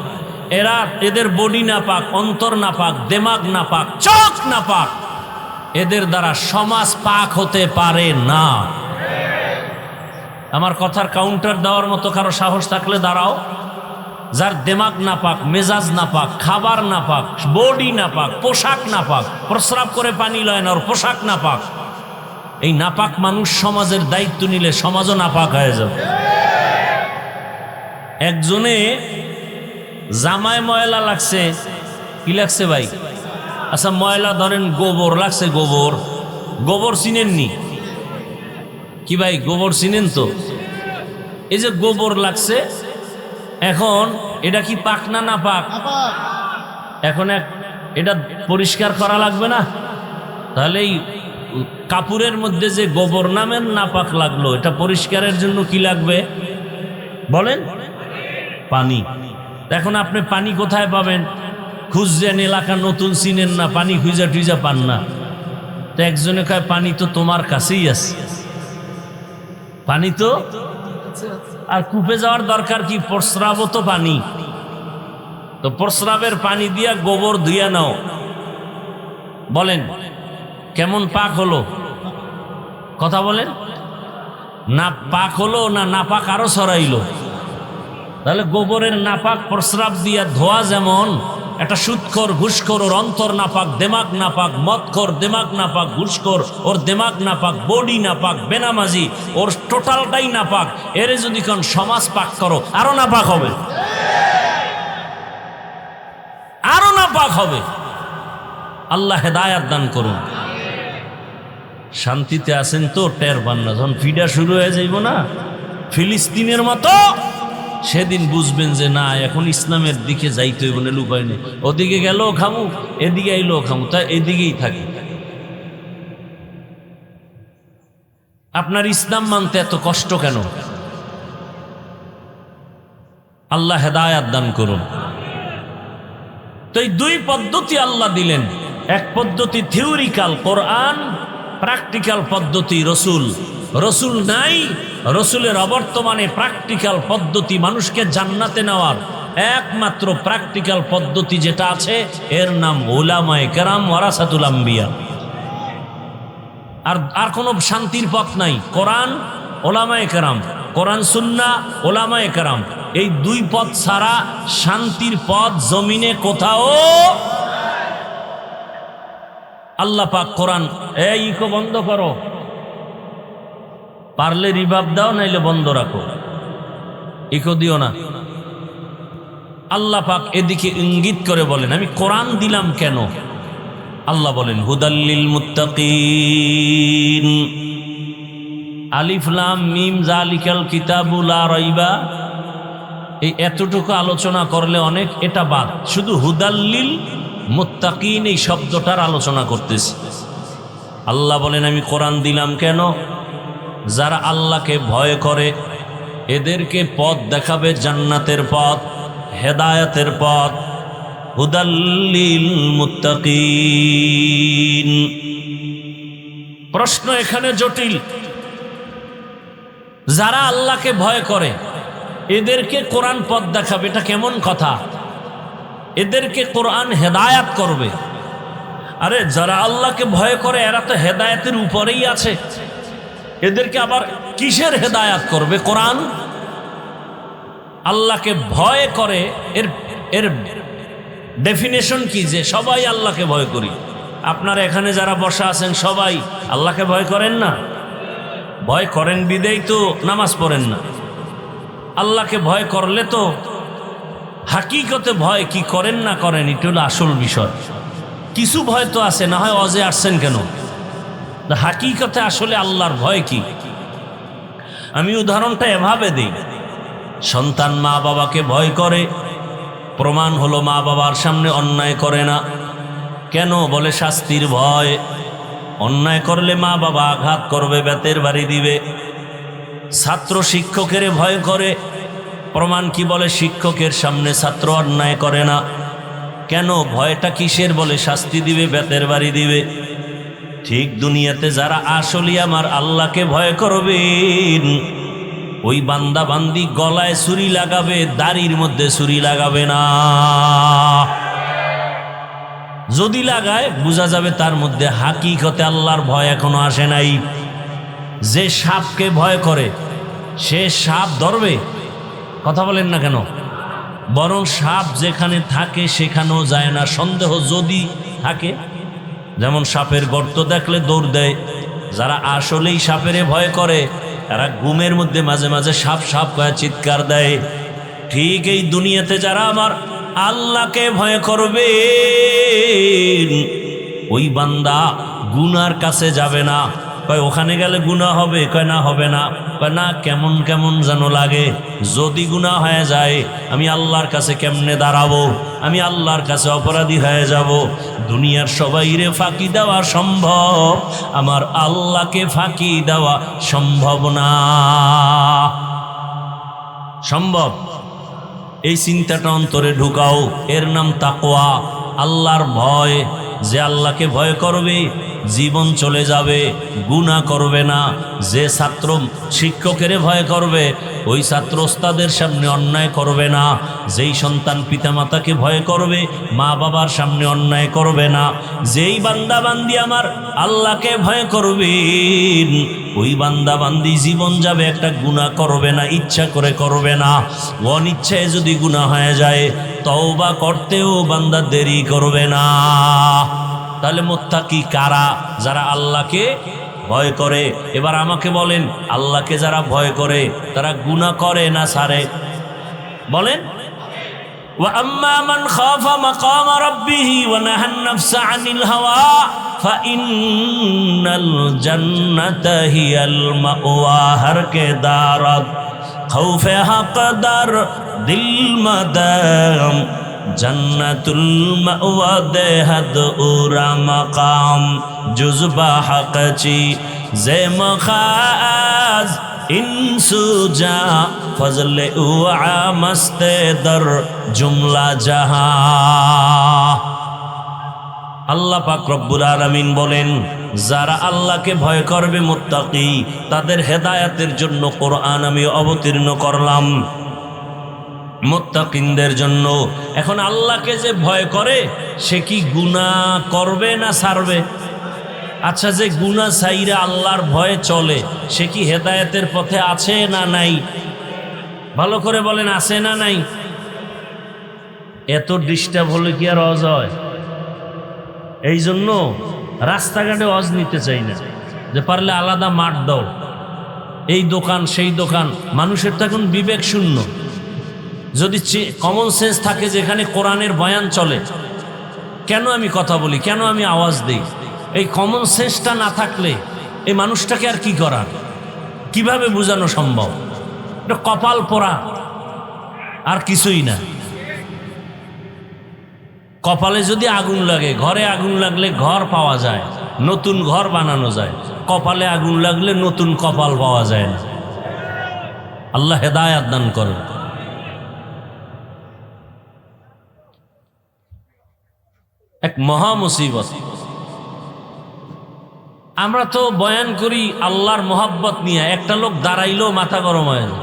এরা, এদের বডি না পাক, অন্তর না পাক, দেমাগ না পাক, চোখ না পাক, এদের দ্বারা সমাজ পাক হতে পারে না। আমার কথার কাউন্টার দেওয়ার মতো কারো সাহস থাকলে দাঁড়াও। যার দেমাগ না পাক, মেজাজ না পাক, খাবার না পাক, বডি না পাক, পোশাক না পাক, প্রস্রাব করে পানি লয় না, ওর পোশাক না পাক, এই নাপাক মানুষ সমাজের দায়িত্ব নিলে সমাজও নাপাক হয়ে যাবে। একজনে জামায় ময়লা লাগছে, কি লাগছে ভাই? আচ্ছা ময়লা ধরেন গোবর লাগছে, গোবর, গোবর চিনেননি কি ভাই? গোবর চিনেন তো? এই যে গোবর লাগছে, এখন এটা কি পাক না না পাক? এখন এটা পরিষ্কার করা লাগবে না? তাহলে এই কাপড়ের মধ্যে যে গোবর নামের নাপাক লাগলো, এটা পরিষ্কারের জন্য কি লাগবে বলেন? পানি। এখন আপনি পানি কোথায় পাবেন? খুঁজছেন, এলাকা নতুন, চিনেন না, পানি খুঁজা টুইজা পান না। তো একজনে কয় পানি তো তোমার কাছেই আছে, পানি তো। আর কূপে যাওয়ার দরকার কি? প্রস্রাবও তো পানি। তো প্রস্রাবের পানি দিয়া গোবর ধুইয়া নাও, বলেন কেমন পাক হলো? কথা বলেন, না পাক হলো না নাপাক আরো ছড়াইলো? তাহলে গোবরের নাপাক প্রস্রাব দিয়া ধোয়া যেমন একটা সুদখোর ঘুষখোর, ওর অন্তর নাপাক, দেমাগ নাপাক, মদখোর দেমাগ নাপাক, ঘুষখোর ওর দেমাগ নাপাক, বডি নাপাক, বেনামাজি ওর টোটালটাই নাপাক, এরে যদি কোন সমাজ পাক করো আরো নাপাক হবে, আরো নাপাক হবে। আল্লাহ হেদায়াত দান করুন। শান্তিতে আছেন তো? টের পান না। যখন ফিডা শুরু হয়ে যাইব না ফিলিস্তিনের মতো, সেদিন বুঝবেন যে না, এখন ইসলামের দিকে যাইতে হইব, না উপায় নেই। ওদিকে গেলেও খামু, এদিকে আইলেও খামু, তাই এদিকেই থাকি। আপনার ইসলাম মানতে এত কষ্ট কেন? আল্লাহ হেদায়াত দান করুন। তো এই দুই পদ্ধতি আল্লাহ দিলেন, এক পদ্ধতি থিওরিক্যাল কোরআন, প্র্যাকটিক্যাল পদ্ধতি রসুল। রসুল নাই, রসুলের অবর্তমানে প্র্যাকটিক্যাল পদ্ধতি মানুষকে জান্নাতে নেওয়ার একমাত্র প্র্যাকটিক্যাল পদ্ধতি যেটা আছে এর নাম উলামায়ে কেরাম ওয়ারাসাতুল আম্বিয়া। আর কোনো শান্তির পথ নাই। কোরআন, ওলামায়ে কেরাম, কোরআন সুন্নাহ, ওলামায়ে কেরাম, এই দুই পথ ছাড়া শান্তির পথ জমিনে কোথাও। আল্লাহ পাক কোরআন, এই ইকো বন্ধ করো, পারলে রিভাব দাও, নাইলে বন্ধ রাখো, ইকো দিও না। আল্লাহ পাক এদিকে ইঙ্গিত করে বলেন আমি কোরআন দিলাম কেন? আল্লাহ বলেন হুদাল্লিল মুত্তাকিন, আলিফ লাম মিম যালিকাল কিতাবু লা রাইবা। এই এতটুকু আলোচনা করলে অনেক, এটা বাদ, শুধু হুদাল্লিল মুত্তাকিন এই শব্দটার আলোচনা করতেছি। আল্লাহ বলেন আমি কোরআন দিলাম কেন? যারা আল্লাহকে ভয় করে এদেরকে পথ দেখাবে, জান্নাতের পথ, হেদায়েতের পথ। হুদাল্লিল মুত্তাকিন। প্রশ্ন এখানে জটিল। যারা আল্লাহকে ভয় করে এদেরকে কোরআন পথ দেখাবে, এটা কেমন কথা? এদেরকে কোরআন হেদায়াত করবে। আরে যারা আল্লাহকে ভয় করে এরা তো হেদায়েতের উপরেই আছে, এদেরকে আবার কিসের হেদায়াত করবে কোরআন? আল্লাহকে ভয় করে এর ডেফিনেশন কি? যে সবাই আল্লাহকে ভয় করি। আপনারা এখানে যারা বসা আছেন সবাই আল্লাহকে ভয় করেন না? ভয় করেন বিদেই তো নামাজ পড়েন না। আল্লাহকে ভয় করলে তো হাকিকতে ভয় কি করেন না করেন এটা হলো আসল বিষয়। কিছু ভয় তো আছে, না হয় অজে আসছেন কেন? হাকিকতে আসলে আল্লাহর ভয় কি? আমি উদাহরণটা এভাবে দিই। সন্তান মা বাবাকে ভয় করে, প্রমাণ হলো মা বাবার সামনে অন্যায় করে না। কেন? বলে শাস্তির ভয়। অন্যায় করলে মা বাবা আঘাত করবে, বেতের বাড়ি দিবে। ছাত্র শিক্ষকের ভয় করে, প্রমাণ কি? বলে শিক্ষকের সামনে ছাত্র অন্যায় করে না। কেন? ভয়টা কিসের? বলে শাস্তি দিবে, বেতের বাড়ি দিবে। ঠিক দুনিয়াতে যারা আসলে আমার আল্লাহকে ভয় করবেন ওই বান্দা বান্দি গলায় ছুরি লাগাবে, দাড়ির মধ্যে ছুরি লাগাবে না। যদি লাগায় বোঝা যাবে তার মধ্যে হাকিকতে আল্লাহর ভয় এখনো আসে নাই। যে সাপকে ভয় করে সে সাপ ধরবে? কথা বলেন না কেন? বরং সাপ যেখানে থাকে সেখানেও যায় না, সন্দেহ যদি থাকে। যেমন সাপের গর্ত দেখলে দৌড় দেয়। যারা আসলেই সাপেরে ভয় করে তারা ঘুমের মধ্যে মাঝে মাঝে সাপ সাপ করে চিৎকার দেয়। ঠিক এই দুনিয়াতে যারা আমার আল্লাহকে ভয় করবে ওই বান্দা গুনার কাছে যাবে না। কয় ওখানে গেলে গুনাহ হবে? কয় না, হবে না। কয় না, কেমন কেমন যেন লাগে। যদি গুনাহ হয়ে যায় আমি আল্লাহর কাছে কেমনে দাঁড়াবো? আমি আল্লাহর কাছে অপরাধী হয়ে যাব। দুনিয়ার সবাইরে ফাঁকি দেওয়া সম্ভব, আমার আল্লাহকে ফাঁকি দেওয়া সম্ভব না। সম্ভব? এই চিন্তাটা অন্তরে ঢুকাও। এর নাম তাকওয়া, আল্লাহর ভয়। যে আল্লাহকে ভয় করবে জীবন চলে যাবে, গুনাহ করবে না। যে ছাত্র শিক্ষকের ভয় করবে ওই ছাত্র ওস্তাদের সামনে অন্যায় করবে না। যেই সন্তান পিতামাতাকে ভয় করবে মা বাবার সামনে অন্যায় করবে না। যেই বান্দা বান্দি আমার আল্লাহকে ভয় করবেন ওই বান্দা বান্দি জীবন যাবে একটা গুনাহ করবে না, ইচ্ছা করে করবে না। অনিচ্ছায় যদি গুনাহ হয়ে যায় তওবা করতেও বান্দা দেরি করবে না। তাহলে মুত্তাকি কারা? যারা আল্লাহকে ভয় করে। এবার আমাকে বলেন, আল্লাহকে যারা ভয় করে তারা গুনাহ করে না ছাড়ে? বলেন। ওয়া আম্মা মান খাফা মাকাম রাব্বিহি ওয়া নাহান নাফসা আনিল হাওয়া ফাইন্নাল জান্নাতা হিয়াল মাওয়া। হর কে দারাত খৌফে হকদার দিল মাদাম জন্নতুল মাওয়া দেহাদ উরা মাকাম জুজবা হকচি জে মখাজ ইনসুজা ফজলে উআ মস্তে দর জুমলা জাহা। আল্লাহ পাক রব্বুল আলামিন বলেন, যারা আল্লাহকে ভয় করবে মুত্তাকি তাদের হেদায়েতের জন্য কোরআন আমি অবতীর্ণ করলাম মুত্তাকিনদের জন্য। এখন আল্লাহকে যে ভয় করে সে কি গুনাহ করবে না ছাড়বে? আচ্ছা, যে গুনাহ ছাইরা আল্লাহর ভয়ে চলে সে কি হেদায়েতের পথে আছে না নাই? ভালো করে বলেন, আছে না নাই? এত ডিস্টার্ব হলে কি আর ওয়াজ হয়? এই জন্য রাস্তাঘাটে ওয়াজ নিতে চাই না, যে পারলে আলাদা মাঠ দাও, এই দোকান সেই দোকান। মানুষের তো এখন বিবেক শূন্য। যদি কমন সেন্স থাকে যেখানে কোরআনের বয়ান চলে, কেন আমি কথা বলি, কেন আমি আওয়াজ দিই? এই কমন সেন্সটা না থাকলে এই মানুষটাকে আর কি করার, কিভাবে বোঝানো সম্ভব? এটা কপাল পোড়া, আর কিছুই না। কপালে যদি আগুন লাগে, ঘরে আগুন লাগলে ঘর পাওয়া যায়, নতুন ঘর বানানো যায়। কপালে আগুন লাগলে নতুন কপাল পাওয়া যায় না। আল্লাহ হেদায়েত দান করেন। এক মহা মুসিবত। আমরা তো বয়ান করি আল্লাহর মোহাব্বত নিয়ে, একটা লোক দাঁড়াইলেও মাথা গরম হয়ে যায়,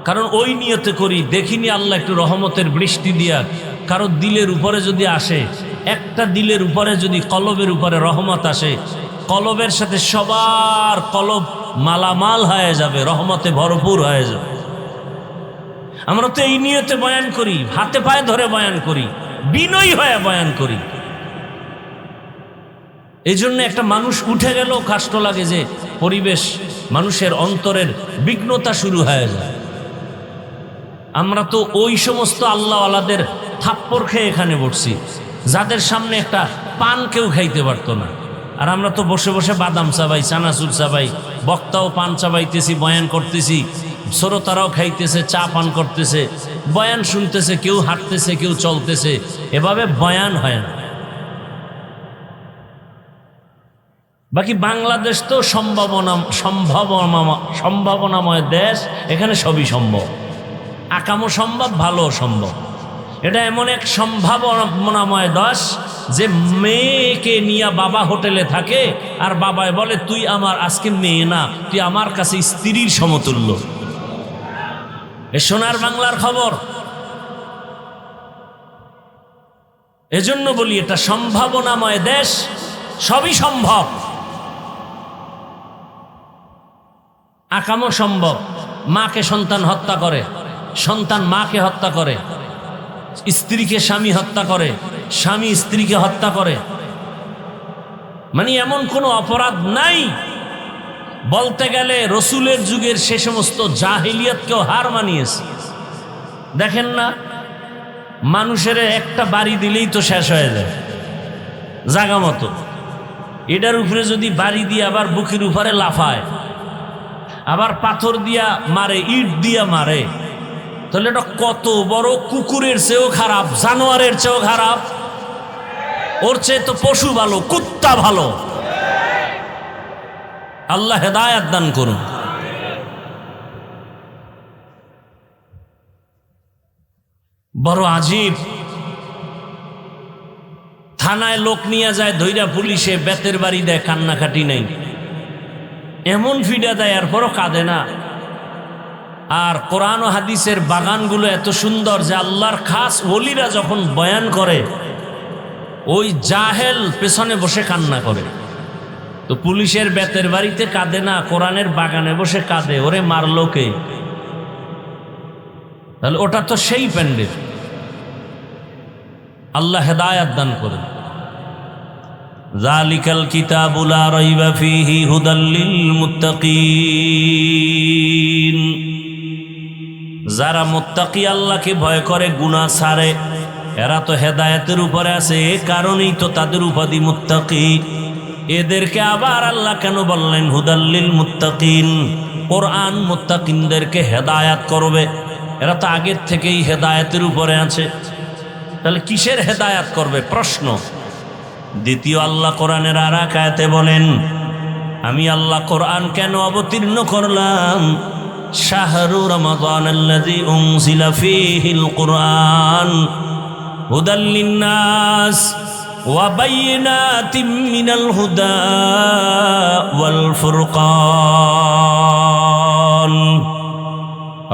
কারণ ওই নিয়তে করি। দেখিনি আল্লাহ একটু রহমতের বৃষ্টি দিয়া কারো দিলের উপরে যদি আসে, একটা দিলের উপরে যদি কলবের উপরে রহমত আসে, কলবের সাথে সবার কলব মালামাল হয়ে যাবে, রহমতে ভরপুর হয়ে যাবে। আমরা তো এই নিয়তে বয়ান করি, হাতে পায়ে ধরে বয়ান করি, বিনয়ী হয়ে বয়ান করি। এই জন্য একটা মানুষ উঠে গেলেও কষ্ট লাগে, যে পরিবেশ মানুষের অন্তরের বিঘ্নতা শুরু হয়ে যায়। আমরা তো ওই সমস্ত আল্লাহওয়ালাদের থাপ্পড় খেয়ে এখানে বসছি, যাদের সামনে একটা পান কেউ খাইতে পারতো না। আর আমরা তো বসে বসে বাদাম চাবাই, চানাচুর চাবাই, বক্তাও পান চাবাইতেছি, বয়ান করতেছি, শ্রোতারাও খাইতেছে, চা পান করতেছে, বয়ান শুনতেছে, কেউ হাঁটতেছে, কেউ চলতেছে। এভাবে বয়ান হয় না। বাকি বাংলাদেশ তো সম্ভাবনাময় দেশ, এখানে সবই সম্ভব। আকামও সম্ভব, ভালোও সম্ভব। এটা এমন এক সম্ভাবনাময় দেশ যে মেয়েকে নিয়ে বাবা হোটেলে থাকে, আর বাবায় বলে তুই আমার আজকে মেয়ে না, তুই আমার কাছে স্ত্রীর সমতুল্য। এ সোনার বাংলার খবর। এজন্য বলি এটা সম্ভাবনাময় দেশ, সবই সম্ভব। আকামও সম্ভব। মাকে সন্তান হত্যা করে, সন্তান মাকে হত্যা করে, স্ত্রীকে স্বামী হত্যা করে, স্বামী স্ত্রীকে হত্যা করে। মানে এমন কোনো অপরাধ নাই। বলতে গেলে রসুলের যুগের সে সমস্ত জাহিলিয়াতকেও হার মানিয়েছে। দেখেন না, মানুষের একটা বাড়ি দিলেই তো শেষ হয়ে যায় জাগা মতো। এটার উপরে যদি বাড়ি দিয়ে আবার বুকের উপরে লাফায়, আবার পাথর দিয়া মারে, ইট দিয়া মারে, তাহলে এটা কত বড় কুকুরের চেয়েও খারাপ, জানোয়ারের চেয়েও খারাপ। ওর চেয়ে তো পশু ভালো, কুত্তা ভালো। আল্লাহ হেদায়েত দান করুন। বড় আজীব। থানায় লোক নিয়ে যায় ধইরা পুলিশে বেতের বাড়ি দেয়, কান্নাকাটি নেই, এমন ফিডা দেয়, এরপরও কাঁদে না। আর কোরআন ও হাদিসের বাগানগুলো এত সুন্দর যে আল্লাহর খাস ওলিরা যখন বয়ান করে ওই জাহেল পেছনে বসে কান্না করে। তো পুলিশের বেতের বাড়িতে কাঁদে না, কোরআনের বাগানে বসে কাঁদে, ওরে মারলো কে? তাহলে ওটা তো সেই প্যান্ডেল। আল্লাহ হেদায়াত দান করেন। যালিকাল কিতাবু লা রাইবা ফীহি হুদাল লিল মুত্তাকিন। যারা মুত্তাকি, আল্লাহকে ভয় করে, গুনাহ ছাড়ে, এরা তো হেদায়েতের উপরে আছে, এ কারণেই তো তাদের উপাধি মুত্তাকি। এদেরকে আবার আল্লাহ কেন বললেন হুদাল লিল মুত্তাকিন? কোরআন মুত্তাকিনদেরকে হেদায়াত করবে। এরা তো আগের থেকেই হেদায়েতের উপরে আছে, তাহলে কিসের হেদায়াত করবে? প্রশ্ন। দ্বিতীয়, আল্লাহ কোরআনের আর এক আয়াতে বলেন, আমি আল্লাহ কোরআন কেন অবতীর্ণ করলাম? শাহরু রমাদানাল্লাযী উনজিলা ফীহিল কুরআন হুদাল লিন্নাস ওয়া বাইয়িনাতিম মিনাল হুদা ওয়াল ফুরকান।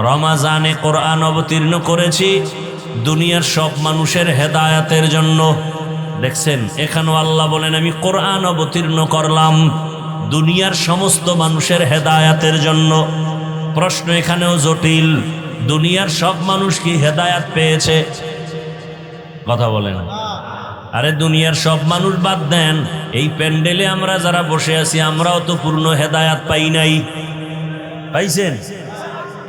রমাজানে কোরআন অবতীর্ণ করেছি দুনিয়ার সব মানুষের হেদায়াতের জন্য। দেখছেন, এখানেও আল্লাহ বলেন আমি কোরআন অবতীর্ণ করলাম দুনিয়ার সমস্ত মানুষের হেদায়াতের জন্য। প্রশ্ন এখানেও জটিল, দুনিয়ার সব মানুষ কি হেদায়াত পেয়েছে? কথা বলেন। আরে দুনিয়ার সব মানুষ বাদ দেন, এই প্যান্ডেলে আমরা যারা বসে আছি আমরাও তো পূর্ণ হেদায়াত পাই নাই। পাইছেন?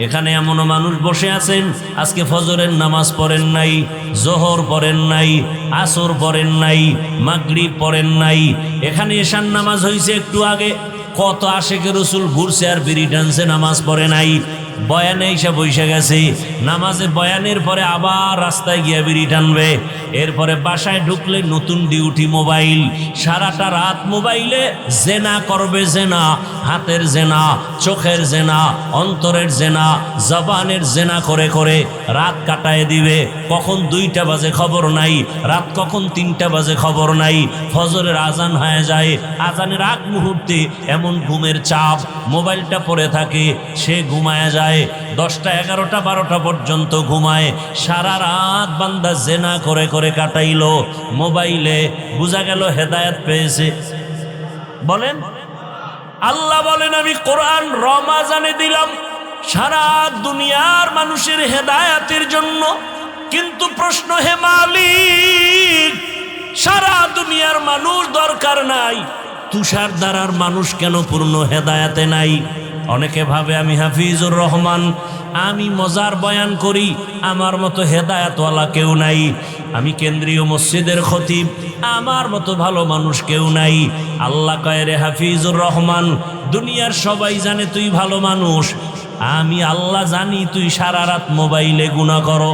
এখানে এমনও মানুষ বসে আছেন আজকে ফজরের নামাজ পড়েন নাই, জোহর পড়েন নাই, আসর পড়েন নাই, মাগরিব পড়েন নাই। এখানে এশার নামাজ হয়েছে একটু আগে, কত আশেকে রসুল ঘুরছে আর বিড়ি টানছে, নামাজ পড়ে নাই। বয়ানে এসে বসে গেছে, নামাজে বয়ানের পরে আবার রাস্তায় গিয়ে বিড়ি টানবে। এরপরে বাসায় ঢুকলে নতুন ডিউটি মোবাইল, সারাটা রাত মোবাইলে জেনা করবে, জেনা, হাতের জেনা, চোখের জেনা, অন্তরের জেনা, জবানের জেনা করে করে রাত কাটায় দিবে। কখন 2টা বাজে খবর নাই, রাত কখন 3টা বাজে খবর নাই। ফজরের আজান হয়ে যায়, আজানের আগ মুহূর্তে এমন ঘুমের চাপ, মোবাইলটা পড়ে থাকে, সে ঘুমায় যায়। 10টা 11টা 12টা পর্যন্ত ঘুমায়। সারা রাত বান্দা জেনা করে করে কাটাইলো মোবাইলে, বোঝা গেল হেদায়েত পেয়েছে? বলেন। আল্লাহ বলেন আমি কোরআন রমাজানে দিলাম সারা দুনিয়ার মানুষের হেদায়েতের জন্য। কিন্তু প্রশ্ন, হে মালিক, সারা দুনিয়ার মানুষ দরকার নাই, তুষার দ্বারার মানুষ কেন পূর্ণ হেদায়েতে নাই? অনেকে ভাবে আমি হাফিজুর রহমান, আমি মজার বয়ান করি, আমার মতো হেদায়েতওয়ালা কেউ নাই। আমি কেন্দ্রীয় মসজিদের খতিব, আমার মতো ভালো মানুষ কেউ নাই। আল্লাহ কয়, রে হাফিজুর রহমান, দুনিয়ার সবাই জানে তুই ভালো মানুষ, আমি আল্লাহ জানি তুই সারা রাত মোবাইলে গুনাহ করো।